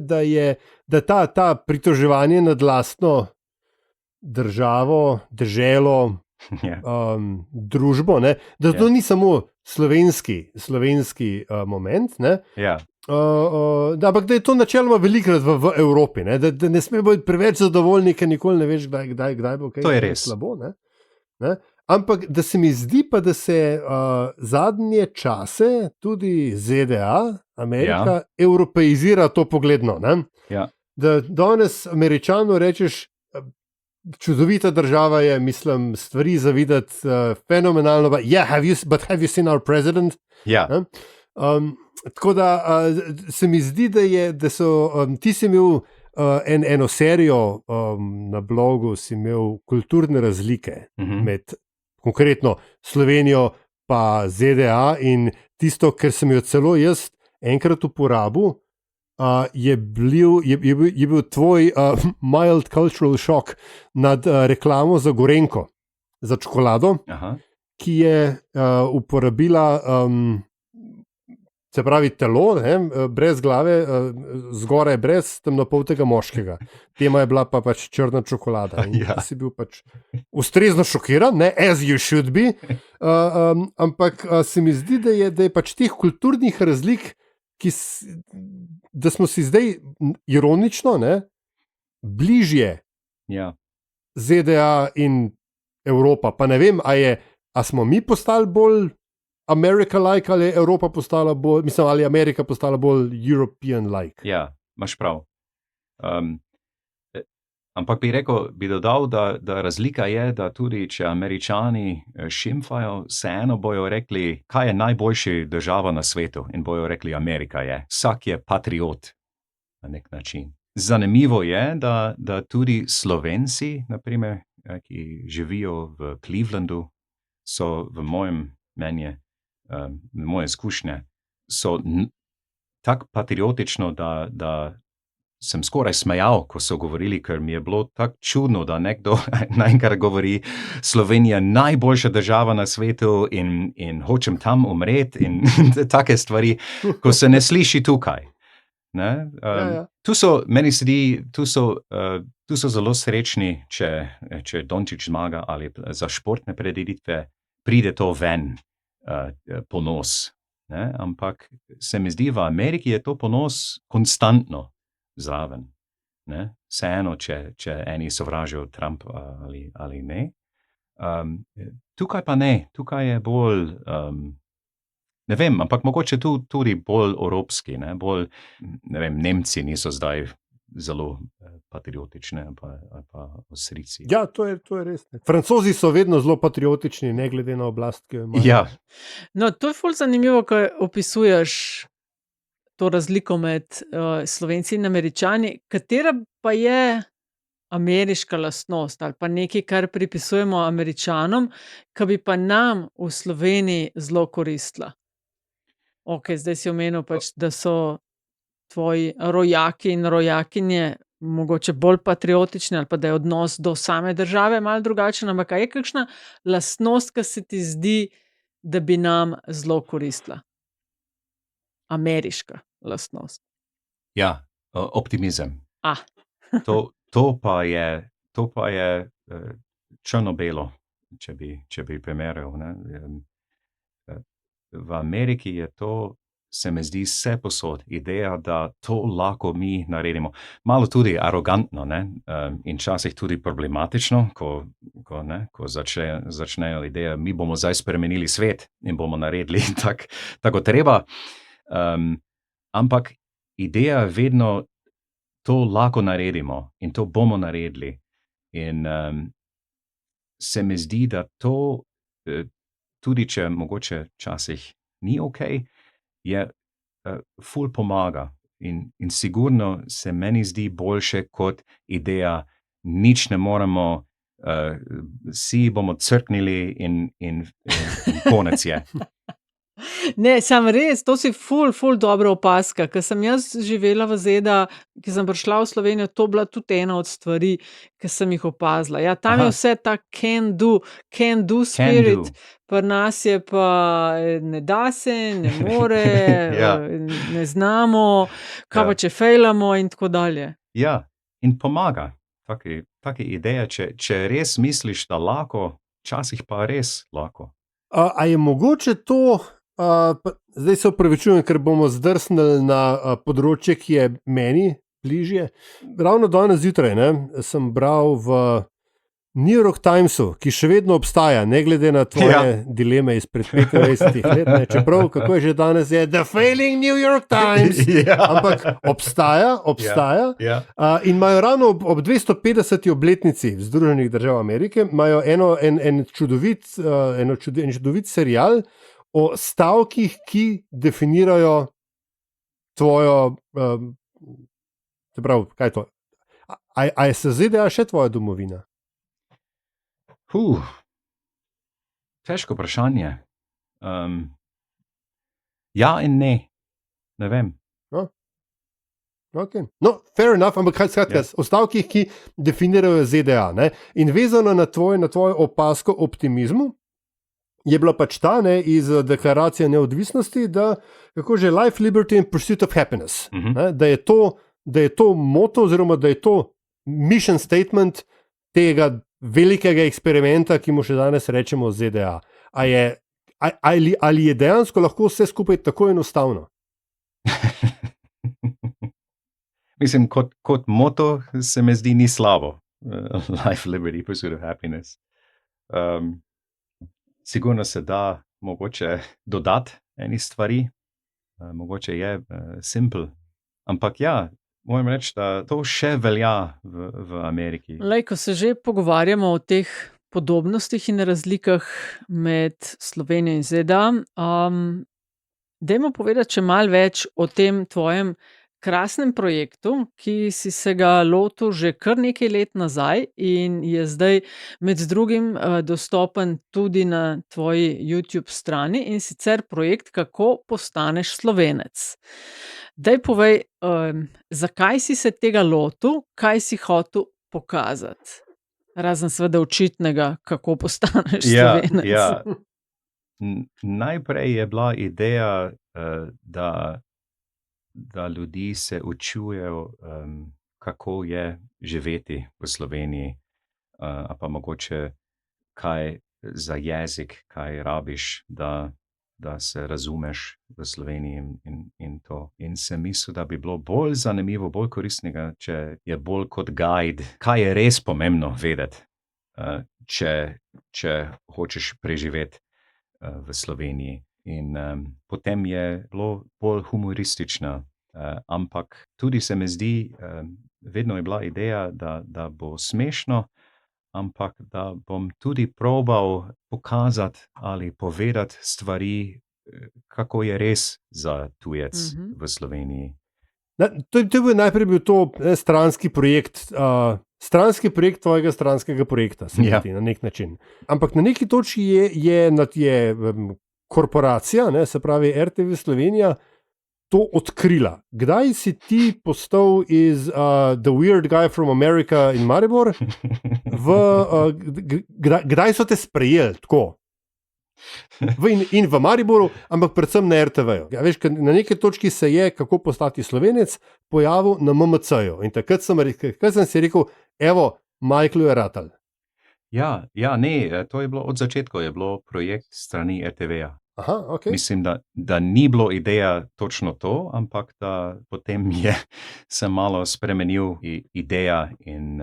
da ta pritoževanje nad lastno državo, deželo, družbo, ne, da to ni samo slovenski moment, ne, ampak da je to načeloma velikokrat v Evropi, ne, da ne sme biti preveč zadovoljni, ker nikoli ne veš, kdaj bo kaj slabo. Ne. Ampak da se mi zdi pa, da se zadnje čase tudi ZDA, Amerika, evropeizira to pogledno. Ne? Ja. Da danes Američanu rečeš, čudovita država je, mislim, stvari za videti, fenomenalno, but have you seen our president? Ja. Tako da se mi zdi, da so, ti si imel eno serijo na blogu, si imel kulturne razlike med konkretno Slovenijo pa ZDA in tisto, kar sem jo celo jaz enkrat uporabil, je bil tvoj mild cultural shock nad reklamo za Gorenjko, za čokolado, ki je uporabila se pravi telo, ne, brez glave, zgoraj brez temnopoltega moškega. Tema je bila pa pač črna čokolada. In si bil pač ustrezno šokiran, ne, as you should be, ampak se mi zdi, da je pač teh kulturnih razlik, da smo si zdaj ironično, ne, bližje ZDA in Evropa. Pa ne vem, a smo mi postali bolj America-like ali je Evropa postala bolj, mislim, ali je Amerika postala bolj European-like. Ja, imaš prav. Ampak bi dodal, da razlika je, da tudi če Američani šimfajo, vseeno bojo rekli, kaj je najboljša država na svetu, in bojo rekli, Amerika je. Vsak je patriot na nek način. Zanimivo je, da tudi Slovenci, naprimer, ki živijo v Clevelandu, so v mojem mnenju, moje izkušnje, so tako patriotično, da sem skoraj smejal, ko so govorili, ker mi je bilo tako čudno, da nekdo naenkrat govori, Slovenija je najboljša država na svetu in hočem tam umreti in take stvari, ko se ne sliši tukaj. Ne? Ja. Meni se zdi, tu so zelo srečni, če Dončić zmaga ali za športne prireditve pride to ven, ponos. Ne? Ampak se mi zdi, v Ameriki je to ponos konstantno zraven. Ne? Vseeno, če eni sovražijo Trump ali ne. Tukaj pa ne, tukaj je bolj, ne vem, ampak mogoče tudi bolj evropski, ne? Bolj, ne vem, Nemci niso zdaj zelo patriotični ali pa Avstrijci. Ja, to je res. Ne. Francozi so vedno zelo patriotični, ne glede na oblast, ki jo imajo. Ja, No, to je ful zanimivo, ko opisuješ to razliko med Slovenci in Američani. Katera pa je ameriška lastnost ali pa nekaj, kar pripisujemo Američanom, ki bi pa nam v Sloveniji zelo koristila? Ok, zdaj si omenil pač, da so tvoji rojaki in rojakinje mogoče bolj patriotični ali pa da je odnos do same države malo drugačen, ampak a je kakšna lastnost, ki se ti zdi, da bi nam zelo koristila? Ameriška lastnost. ja, optimizem. Ah, To pa je črno-belo, če bi primerjal. Ne? V Ameriki je to, se mi zdi, vse posod ideja, da to lahko mi naredimo. Malo tudi arogantno, ne? In včasih tudi problematično, ko začnejo ideje, mi bomo zdaj spremenili svet in bomo naredili tako treba. Ampak ideja je vedno, to lahko naredimo in to bomo naredili. In se mi zdi, da to, tudi če mogoče včasih ni okej, je ful pomaga. In sigurno se meni zdi boljše kot ideja, nič ne moremo, vsi bomo crknili in konec je. ne, sam res, to si ful dobra opazka. Ko sem jaz živela v ZDA, ki sem prišla v Slovenijo, to bila tudi ena od stvari, ki sem jih opazila. Ja, tam je Aha. vse ta can do spirit, pri nas je pa ne da se, ne more, Ja. ne znamo, kaj pa Ja. če fejlamo in tako dalje. Ja, in pomaga. Take ideje, če res misliš, da lahko, včasih pa res lahko. A je mogoče to, zdaj se opravičujem, ker bomo zdrsnili na področje, ki je meni bližje. Ravno danes zjutraj sem bral v New York Timesu, ki še vedno obstaja, ne glede na tvoje dileme izpred 25 let. Ne? Čeprav, kako je že danes, je The Failing New York Times. Ja. Ampak obstaja. Ja. In imajo ravno ob 250. obletnici Združenih držav Amerike, imajo en čudovit serial o stavkih, ki definirajo tvojo, se pravi, kaj je to? A je se ZDA še tvoja domovina? Težko vprašanje. Ja in ne. Ne vem. Okay. No, fair enough, ampak skratka, o stavkih, ki definirajo ZDA. Ne? In vezano na tvojo opazko optimizmu, je bila pač ta iz deklaracije neodvisnosti, da kako že life, liberty and pursuit of happiness. Ne? Da je to moto oziroma da je to mission statement tega velikega eksperimenta, ki mu še danes rečemo ZDA. Ali je dejansko lahko vse skupaj tako enostavno? Mislim, kot moto se mi zdi ni slabo. Life, liberty, pursuit of happiness. Sigurno se da mogoče dodati eni stvari, mogoče je simple, ampak ja, moram reči, da to še velja v Ameriki. Lej, ko se že pogovarjamo o teh podobnostih in razlikah med Slovenijo in ZDA, dajmo povedati še malo več o tem tvojem krasnem projektu, ki si se ga lotil že kar nekaj let nazaj in je zdaj med drugim dostopen tudi na tvoji YouTube strani, in sicer projekt Kako postaneš Slovenec. Daj povej, zakaj si se tega lotil, kaj si hotel pokazati? Razen seveda očitnega, kako postaneš Slovenec. Ja. Najprej je bila ideja, da ljudi se učujejo, kako je živeti v Sloveniji, a pa mogoče kaj za jezik, kaj rabiš, da se razumeš v Sloveniji in to. In sem mislil, da bi bilo bolj zanimivo, bolj koristnega, če je bolj kot guide, kaj je res pomembno vedeti, če hočeš preživeti v Sloveniji. In potem je bilo bolj humoristično, ampak tudi se mi zdi, vedno je bila ideja, da bo smešno, ampak da bom tudi probal pokazati ali povedati stvari, kako je res za tujec v Sloveniji. To je najprej bil to stranski projekt, tvojega stranskega projekta, se mi zdi, na nek način. Ampak na neki točki je korporacija, ne, se pravi RTV Slovenija, to odkrila. Kdaj si ti postal iz The Weird Guy from America in Maribor? Kdaj so te sprejeli tako? In v Mariboru, ampak predvsem na RTV-ju. Ja, veš, na neki točki se je, kako postati Slovenec, pojavil na MMC-ju. In takrat sem si rekel, evo, Michaelu je ratal. Ja, to je bilo od začetka, je bilo projekt strani RTV-ja. Aha, okay. Mislim, da ni bilo ideja točno to, ampak da potem sem malo spremenil ideja in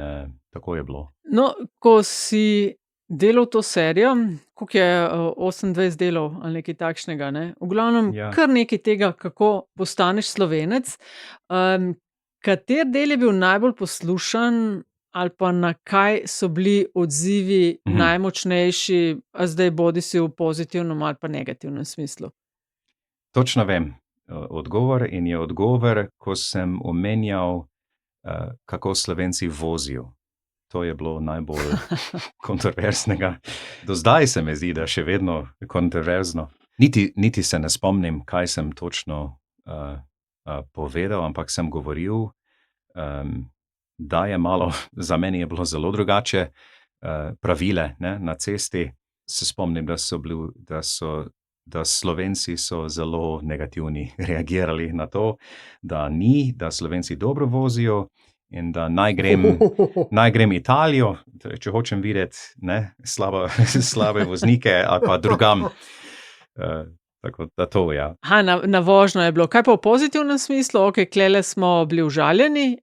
tako je bilo. No, ko si delal to serijo, koliko je 28 delov ali nekaj takšnega, ne? V glavnem kar nekaj tega, kako postaneš Slovenec. Kater del je bil najbolj poslušan ali pa na kaj so bili odzivi najmočnejši, a zdaj bodi si v pozitivnem ali pa negativnem smislu? Točno vem odgovor in je odgovor, ko sem omenjal, kako Slovenci vozijo. To je bilo najbolj kontroverznega. Do zdaj se mi zdi, da še vedno kontroverzno. Niti se ne spomnim, kaj sem točno povedal, ampak sem govoril, da je malo, za meni je bilo zelo drugače, pravile, ne, na cesti. Se spomnim, da Slovenci so zelo negativni reagirali na to, da Slovenci dobro vozijo in da naj grem Italijo, če hočem videti, ne, slabe voznike ali pa drugam. Tako da to, ja. Na vožnjo je bilo. Kaj pa v pozitivnem smislu? Ok, klele smo bili užaljeni,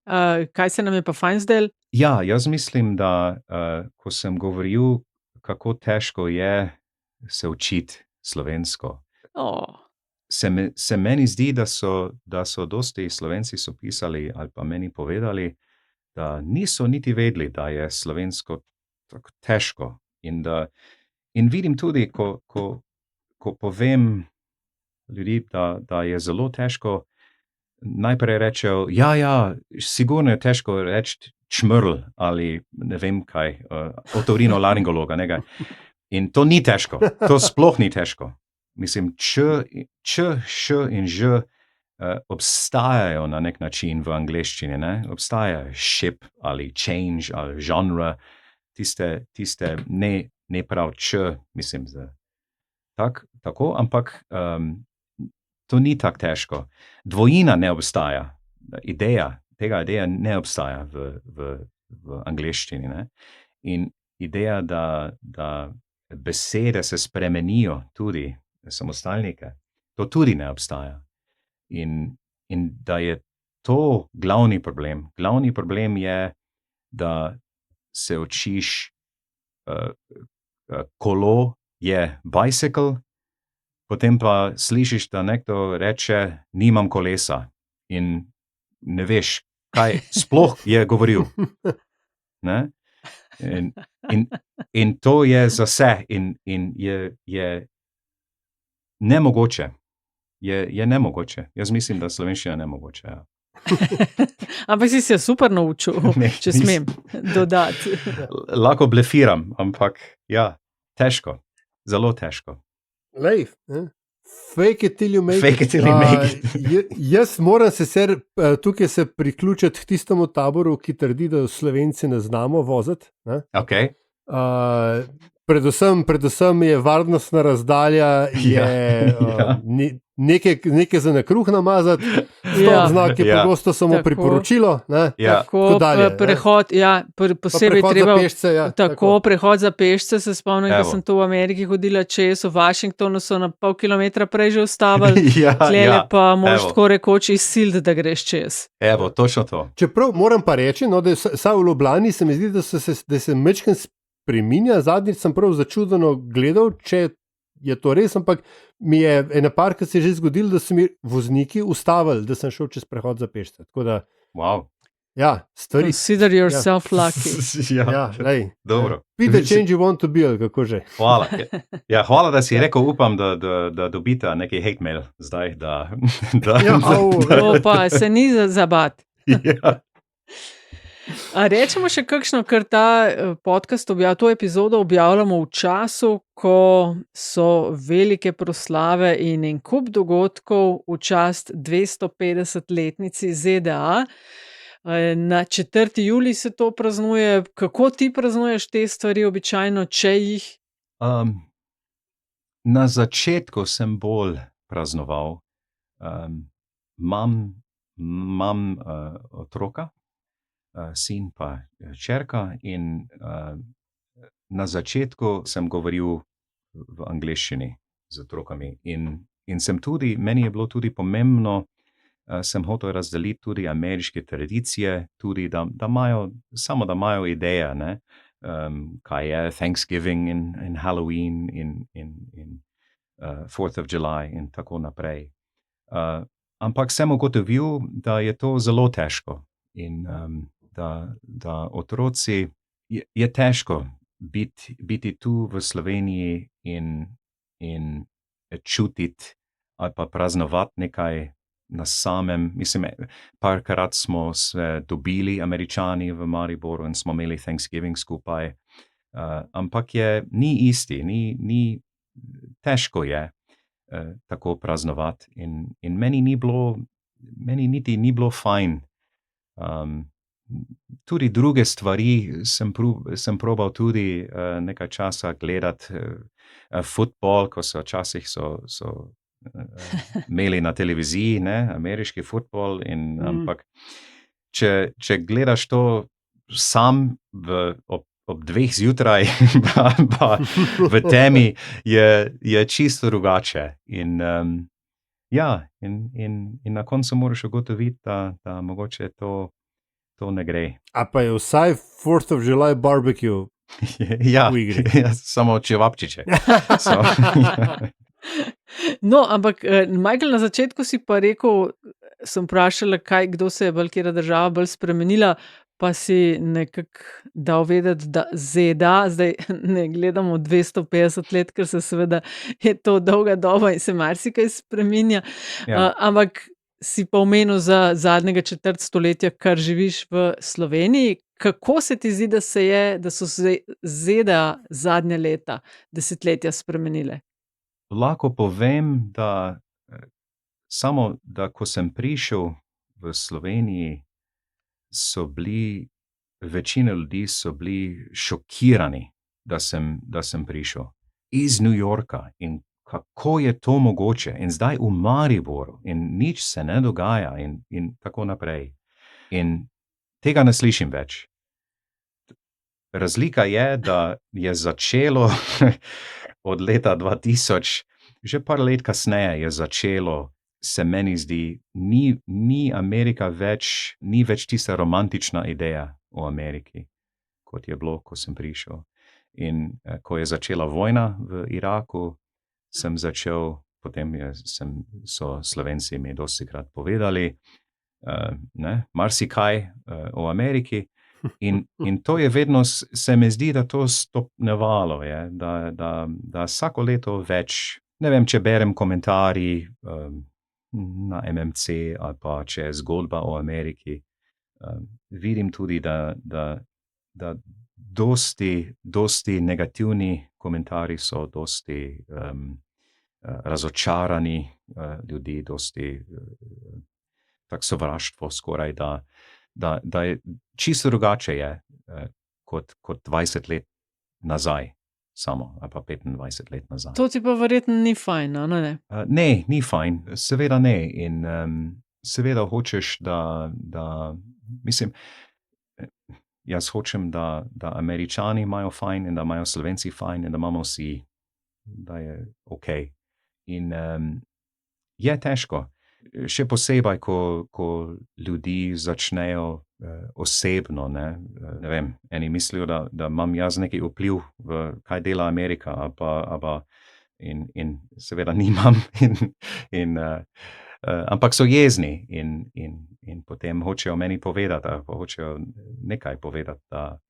kaj se nam je pa fajn zdel? Ja, jaz mislim, da ko sem govoril, kako težko je se učiti slovensko, se meni zdi, da so dosti Slovenci so pisali ali pa meni povedali, da niso niti vedeli, da je slovensko tako težko. In vidim tudi, ko povem ljudi, da je zelo težko, najprej rečejo, ja, sigurno je težko reči čmrl ali ne vem kaj, otorinolaringologa, nekaj. In to ni težko, to sploh ni težko. Mislim, č, š in ž obstajajo na nek način v angleščini, ne? Obstaja ship ali change ali genre, tiste ne prav č, mislim, tako, ampak to ni tako težko. Dvojina ne obstaja, tega ideja ne obstaja v angleščini, ne? In ideja, da besede se spremenijo tudi, samostalnike, to tudi ne obstaja. In da je to glavni problem. Glavni problem je, da se učiš, kolo je bicycle, potem pa slišiš, da nekdo reče, nimam kolesa in ne veš, kaj sploh je govoril. Ne? In to je za vse in je nemogoče. Je nemogoče. Jaz mislim, da slovenščina je nemogoče, ja. Ampak si se super naučil, če smem dodati. Lahko blefiram, ampak ja, težko. Zelo težko. Lej, Fake it till you make Fake it till you make it. Jaz moram tukaj se priključiti k tistemu taboru, ki trdi, da Slovenci ne znamo voziti. Ne? Okay. Predvsem je varnostna razdalja, nekaj za nekruh namazati, znak je pogosto samo priporočilo. Tako, prehod, posebej treba pešce, prehod za pešce, se spomnim, da sem to v Ameriki hodila čez, v Washingtonu so na pol kilometra prej že ustavili, tlele pa moraš tako rekoč izsiliti, da greš čez. Evo, točno to. Čeprav moram pa reči, da v Ljubljani se mi zdi, da se mečken spreminja. Zadnjič sem prav začudeno gledal, če je to res, ampak mi je ena parka se je že zgodilo, da so mi vozniki ustavili, da sem šel čez prehod za pešce. Tako da, stvari. Consider yourself lucky. Dobro. Be the change you want to be, kako že. Hvala. Hvala, da si rekel, upam, da dobita neki hate mail zdaj. Pa se ni zabat. A rečemo še kakšno, ker ta podcast to epizodo objavljamo v času, ko so velike proslave in en kup dogodkov v čast 250-letnici ZDA. Na 4. julij se to praznuje. Kako ti praznuješ te stvari običajno, če jih? Na začetku sem bolj praznoval. Imam otroka, sin pa čerka in na začetku sem govoril v angleščini z otrokami in sem tudi, meni je bilo tudi pomembno, sem hotel razdeliti tudi ameriške tradicije, tudi da imajo ideje, ne? Kaj je Thanksgiving in Halloween in 4th of July in tako naprej. Ampak sem ugotovil, da je to zelo težko in da otroci, je težko biti tu v Sloveniji in čutiti ali pa praznovati nekaj na samem. Mislim, parkrat smo se dobili Američani v Mariboru in smo imeli Thanksgiving skupaj, ampak ni isti, ni težko je tako praznovati in meni niti ni bilo fajn. Tudi druge stvari sem probal tudi nekaj časa gledati futbol, ko so včasih imeli na televiziji, ne, ameriški futbol, ampak če gledaš to sam ob 2 zjutraj pa v temi, je čisto drugače in na koncu moraš ugotoviti, da mogoče to ne gre. A pa je vsaj 4th of July barbecue v igri. Samo čevapčiče. No, ampak Michael, na začetku si pa rekel, sem vprašala, kdo se je katera država bolj spremenila, pa si nekako dal vedeti, da ZDA, zdaj ne gledamo 250 let, ker se seveda je to dolga doba in se marsikaj spreminja, ampak si pa omenil za zadnjega četrt stoletja, kar živiš v Sloveniji. Kako se ti zdi, da so se ZDA zadnja leta, desetletja spremenile? Lahko povem, da ko sem prišel v Sloveniji, večina ljudi so bili šokirani, da sem prišel iz New Yorka in kako je to mogoče in zdaj v Mariboru in nič se ne dogaja in tako naprej. In tega ne slišim več. Razlika je, da je začelo od leta 2000, že par let kasneje je začelo, se meni zdi, ni Amerika več, ni več tista romantična ideja o Ameriki, kot je bilo, ko sem prišel. In ko je začela vojna v Iraku, sem začel, potem so Slovenci mi dostikrat povedali, marsikaj o Ameriki. In to je vedno, se mi zdi, da to stopnjevalo, da vsako leto več, ne vem, če berem komentarji na MMC ali pa če je zgodba o Ameriki, vidim tudi, da dosti negativni komentarji so dosti razočarani ljudi, dosti tak sovraštvo skoraj, da je čisto drugače je kot 20 let nazaj samo, ali pa 25 let nazaj. To ti pa verjetno ni fajn, a ne? Ne, ni fajn, seveda ne. In seveda hočeš, mislim, jaz hočem, da Američani imajo fajn in da imajo Slovenci fajn in da imamo vsi, da je ok. In je težko. Še posebej, ko ljudi začnejo osebno, ne vem, eni mislijo, da imam jaz neki vpliv v kaj dela Amerika, in seveda nimam, ampak so jezni in potem hočejo meni povedati, ali pa hočejo nekaj povedati,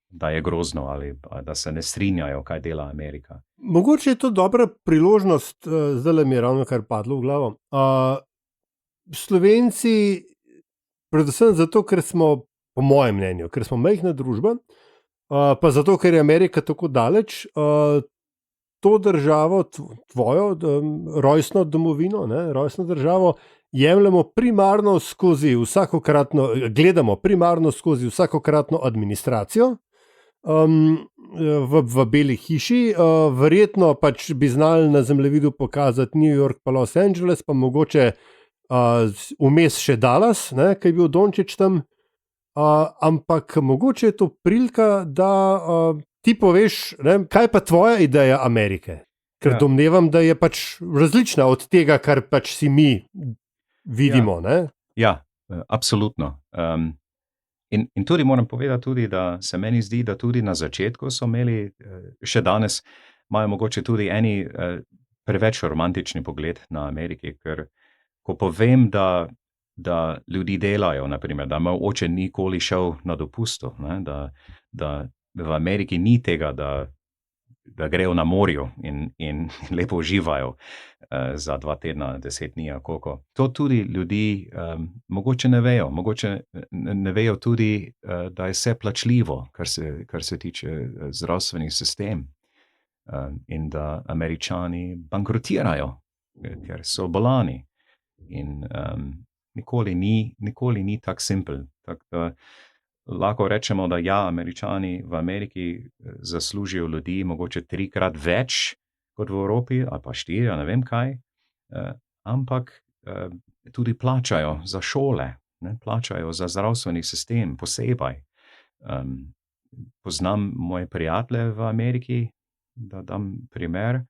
da je grozno ali da se ne strinjajo, kaj dela Amerika. Mogoče je to dobra priložnost, zdajle mi je ravno kar padlo v glavo. Slovenci, predvsem zato, ker smo, po mojem mnenju, ker smo majhna družba, pa zato, ker je Amerika tako daleč, to državo, tvojo rojstno domovino, rojstno državo, jemljemo primarno skozi vsakokratno, gledamo primarno skozi vsakokratno administracijo v Beli hiši. Verjetno pač bi znali na zemljevidu pokazati New York pa Los Angeles, pa mogoče vmes še Dallas, ki je bil Dončić tam, ampak mogoče je to prilika, da ti poveš, kaj pa tvoja ideja Amerike, ker domnevam, da je pač različna od tega, kar pač si mi vidimo. Ja, absolutno. In tudi moram povedati tudi, da se meni zdi, da tudi na začetku so imeli, še danes imajo mogoče tudi eni preveč romantični pogled na Ameriki, ker ko povem, da ljudi delajo, naprimer, da moj oče nikoli šel na dopustu, da v Ameriki ni tega, da grejo na morju in lepo uživajo za 2 tedna, 10 dni, koliko. To tudi ljudi mogoče ne vejo. Mogoče ne vejo tudi, da je vse plačljivo, kar se tiče zdravstveni sistem, in da Američani bankrotirajo, ker so bolani. In nikoli ni tak simpel. Lahko rečemo, da ja, Američani v Ameriki zaslužijo ljudi mogoče 3-krat več kot v Evropi, ali pa 4, ne vem kaj, ampak tudi plačajo za šole, plačajo za zdravstveni sistem posebej. Poznam moje prijatelje v Ameriki, da dam primer,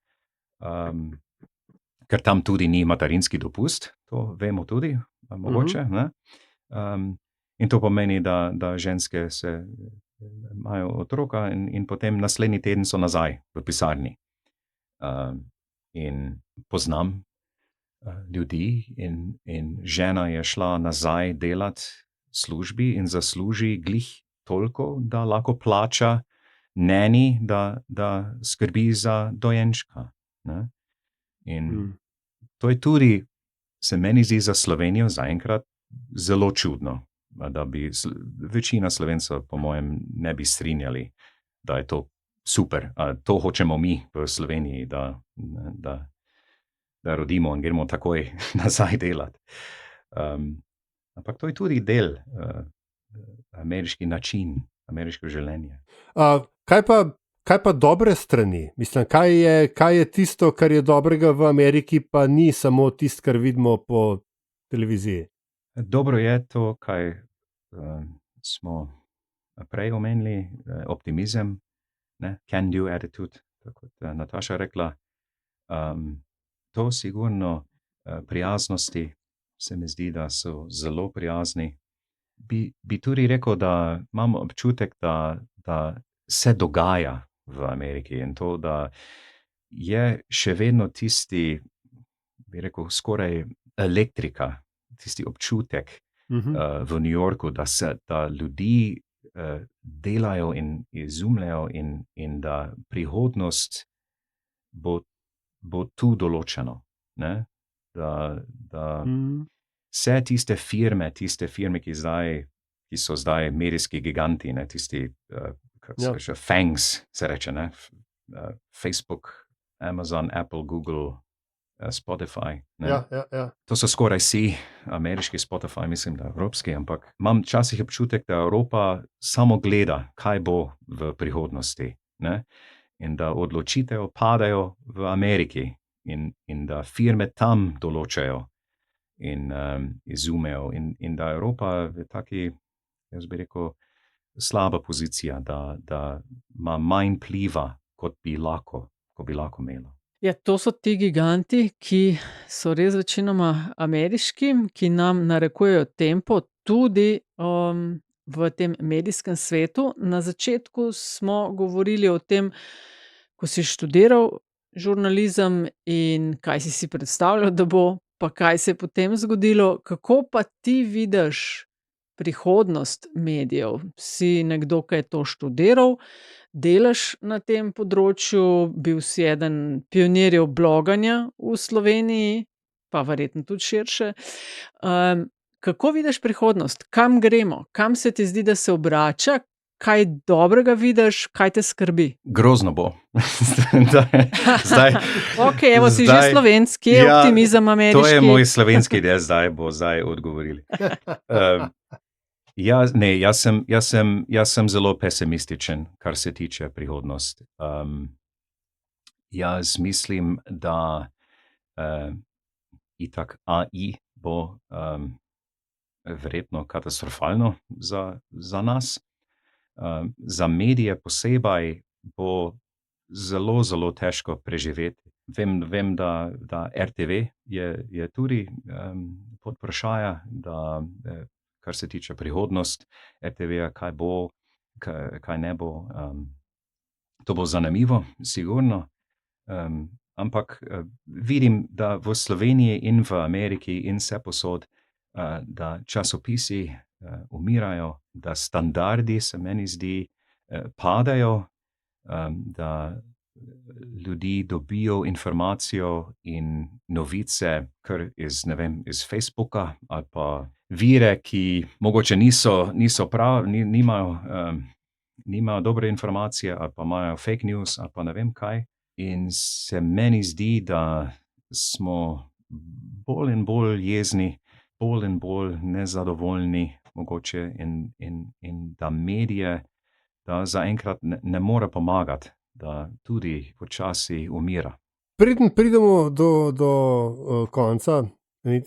ker tam tudi ni materinski dopust, to vemo tudi, mogoče, ne? In to pomeni, da ženske imajo otroka in potem naslednji teden so nazaj v pisarni. In poznam ljudi in žena je šla nazaj delati službi in zasluži glih toliko, da lahko plača neni, da skrbi za dojenčka, ne? In to je tudi, se meni zdi za Slovenijo zaenkrat zelo čudno, da bi večina Slovencev, po mojem, ne bi strinjali, da je to super. To hočemo mi v Sloveniji, da rodimo in gremo takoj nazaj delati. Ampak to je tudi del ameriški način, ameriško življenje. Kaj pa dobre strani? Mislim, kaj je tisto, kar je dobrega v Ameriki, pa ni samo tisto, kar vidimo po televiziji? Dobro je to, kaj smo prej omenili, optimizem, can-do attitude, tako kot Nataša rekla. To sigurno prijaznosti, se mi zdi, da so zelo prijazni. Bi tudi rekel, da imamo občutek, da se dogaja v Ameriki in to, da je še vedno tisti, bi rekel, skoraj elektrika, tisti občutek v New Yorku, da ljudi delajo in izumljajo in da prihodnost bo tu določeno, ne? Da vse tiste firme, ki so zdaj medijski giganti, ne? Tisti, FANGs se reče, ne? Facebook, Amazon, Apple, Google, Spotify. Ne. Ja. To so skoraj vsi ameriški Spotify, mislim, da evropski, ampak imam včasih občutek, da Evropa samo gleda, kaj bo v prihodnosti, ne? In da odločitev padajo v Ameriki in da firme tam določajo in izumejo in da Evropa je taki, jaz bi rekel, slaba pozicija, da ima manj pliva, kot bi lahko imela. Ja, to so ti giganti, ki so res večinoma ameriški, ki nam narekujejo tempo tudi v tem medijskem svetu. Na začetku smo govorili o tem, ko si študiral žurnalizem in kaj si predstavljal, da bo, pa kaj se je potem zgodilo. Kako pa ti vidiš prihodnost medijev? Si nekdo, ki je to študiral, delaš na tem področju, bil si eden pionirjev bloganja v Sloveniji, pa verjetno tudi širše. Kako vidiš prihodnost? Kam gremo? Kam se ti zdi, da se obrača? Kaj dobrega vidiš? Kaj te skrbi? Grozno bo. Zdaj, Ok, evo si že slovenski, je optimizem ameriški. To je moj slovenski del, zdaj odgovorili. Jaz sem zelo pesimističen, kar se tiče prihodnosti. Jaz mislim, da itak AI bo verjetno katastrofalno za nas. Za medije posebej bo zelo, zelo težko preživeti. Vem, da RTV je tudi pod vprašaja, da kar se tiče prihodnost RTV-ja, kaj bo, kaj ne bo. To bo zanimivo, sigurno. Ampak vidim, da v Sloveniji in v Ameriki in vsepovsod, da časopisi umirajo, da standardi, se meni zdi, padajo, da ljudi dobijo informacijo in novice kar iz Facebooka ali pa vire, ki mogoče niso nimajo dobre informacije ali pa imajo fake news ali pa ne vem kaj. In se meni zdi, da smo bolj in bolj jezni, bolj in bolj nezadovoljni mogoče in da medije, da zaenkrat ne more pomagati, da tudi počasi umira. Preden pridemo do konca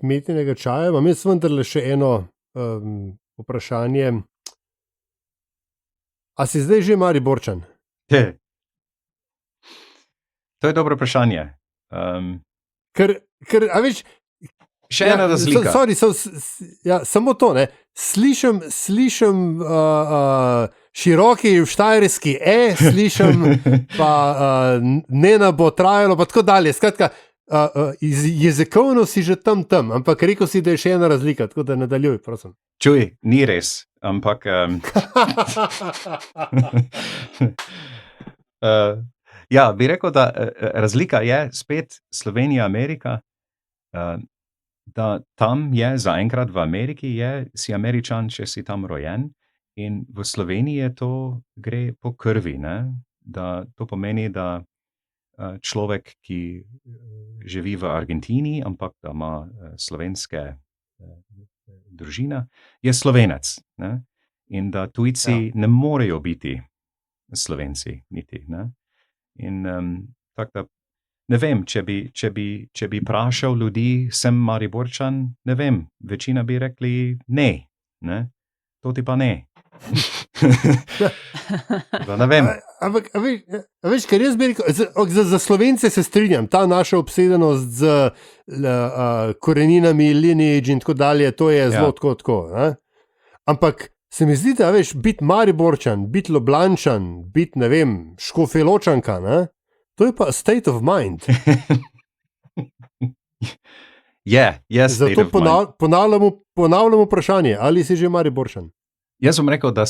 metinega čaja, imam jaz vendarle še eno vprašanje. A si zdaj že Mariborčan? To je dobro vprašanje. Ker, a veš, še ena razlika. Samo to, ne. Slišim široki štajerski slišim pa Nena bo trajalo, pa tako dalje. Skratka, jezikovno si že tam, ampak rekel si, da je še ena razlika, tako da nadaljuj, prosim. Čuj, ni res, ampak ja, bi rekel, da razlika je spet Slovenija, Amerika, da tam je zaenkrat v Ameriki si Američan, če si tam rojen, in v Sloveniji to gre po krvi, ne? Da to pomeni, da človek, ki živi v Argentini, ampak da ima slovenske družina, je Slovenec, ne? In da tujci ne morejo biti Slovenci niti, ne? In tako da ne vem, če bi vprašal ljudi, sem Mariborčan, ne vem, večina bi rekli ne, to ti pa ne. Da ne vem. Ampak, a veš, ker jaz bi rekel, za Slovence se strinjam, ta naša obsedenost z koreninami, lineage in tako dalje, to je zelo tako, ne? Ampak se mi zdi, da veš, biti Mariborčan, biti Ljubljančan, biti, ne vem, Škofjeločanka, ne? To je pa state of mind. Zato ponavljamo vprašanje, ali si že Mariborčan? Jaz bom rekel, da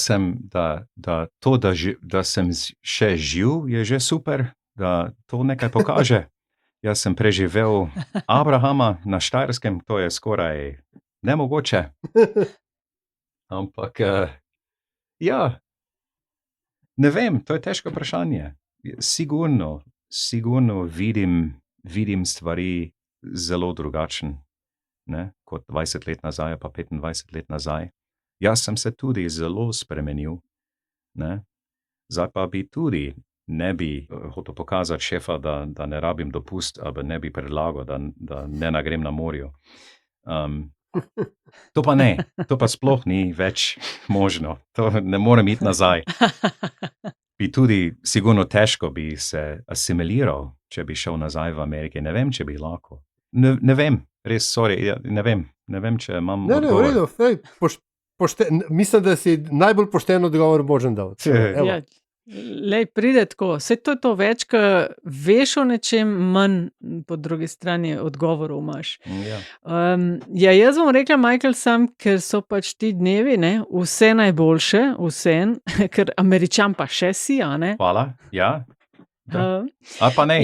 sem še živ, je že super, da to nekaj pokaže. Jaz sem preživel Abrahama na Štajerskem, to je skoraj nemogoče. Ampak, ne vem, to je težko vprašanje. Sigurno vidim stvari zelo drugačen, ne, kot 20 let nazaj, pa 25 let nazaj. Jaz sem se tudi zelo spremenil, ne. Zdaj pa bi tudi ne bi hotel pokazati šefa, da ne rabim dopust, ali ne bi predlagal, da ne nagrem na morju. To pa ne, to pa sploh ni več možno. To ne morem iti nazaj. Bi tudi sigurno težko bi se asimiliral, če bi šel nazaj v Ameriki. Ne vem, če bi lahko. Ne vem, res, sorry, ne vem. Ne vem, če imam Ne, v odgovor. redu, mislim, da si najbolj pošten odgovor možen dal. Evo. Ja, lej, pride tako. Saj to je to več, ko veš o nečem, manj po drugi strani odgovorov imaš. Ja. Ja, jaz bom rekla, Michael, sam, ker so pač ti dnevi, ne, vse najboljše, ker Američan pa še si, a ne? Hvala, ja. Uh, A pa ne.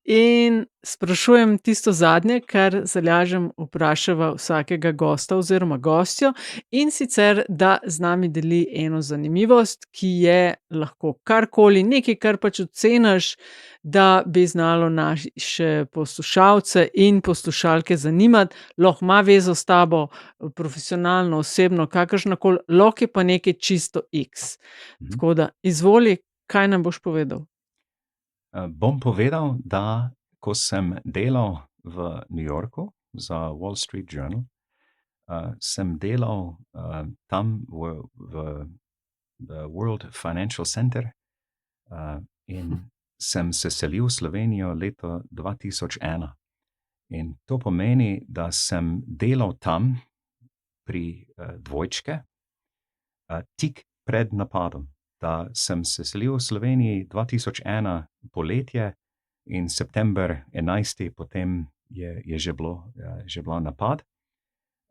In sprašujem tisto zadnje, kar z Aljažem vprašava vsakega gosta oziroma gostjo, in sicer, da z nami deli eno zanimivost, ki je lahko karkoli, nekaj, kar pač oceniš, da bi znalo naše poslušalce in poslušalke zanimati, lahko ima vezo s tabo, profesionalno, osebno, kakršnakoli, lahko je pa nekaj čisto X. Tako da, izvoli, kaj nam boš povedal? Bom povedal, da ko sem delal v New Yorku za Wall Street Journal, sem delal tam v the World Financial Center in sem se selil v Slovenijo leto 2001. In to pomeni, da sem delal tam pri dvojčke tik pred napadom. Da sem se selil v Sloveniji 2001 poletje in september 11. potem je že bila napad.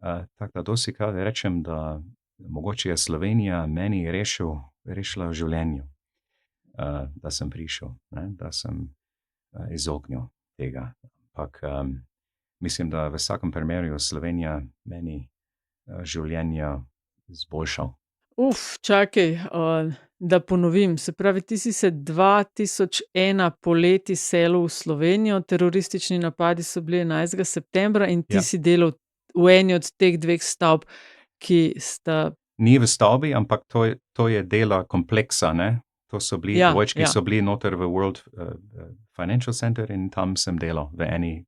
Tako da dosikrat rečem, da mogoče je Slovenija meni rešila življenje, da sem prišel, ne, da sem izognil tega. Ampak mislim, da v vsakem primeru Slovenija meni življenje izboljšal. Čakaj, da ponovim. Se pravi, ti si se 2001 poleti selil v Slovenijo, teroristični napadi so bili 11. septembra in ti si delal v eni od teh dveh stavb, ki sta... Ni v stavbi, ampak to je dela kompleksa, ne? To so bili dvojčki, so bili noter v World Financial Center in tam sem delal v eni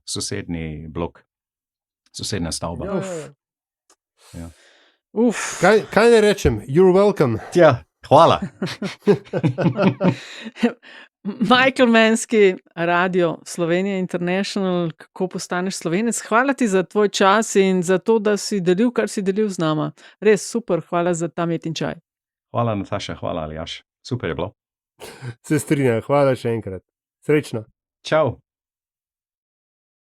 sosednji blok, sosednja stavba. Ja. Kaj ne rečem? You're welcome. Ja, hvala. Michael Manski, Radio Slovenija International, kako postaneš Slovenec. Hvala ti za tvoj čas in za to, da si delil, kar si delil z nama. Res super, hvala za ta met in čaj. Hvala, Nataša, hvala, Aljaž. Super je bilo. Se strinjam, hvala še enkrat. Srečno. Čau.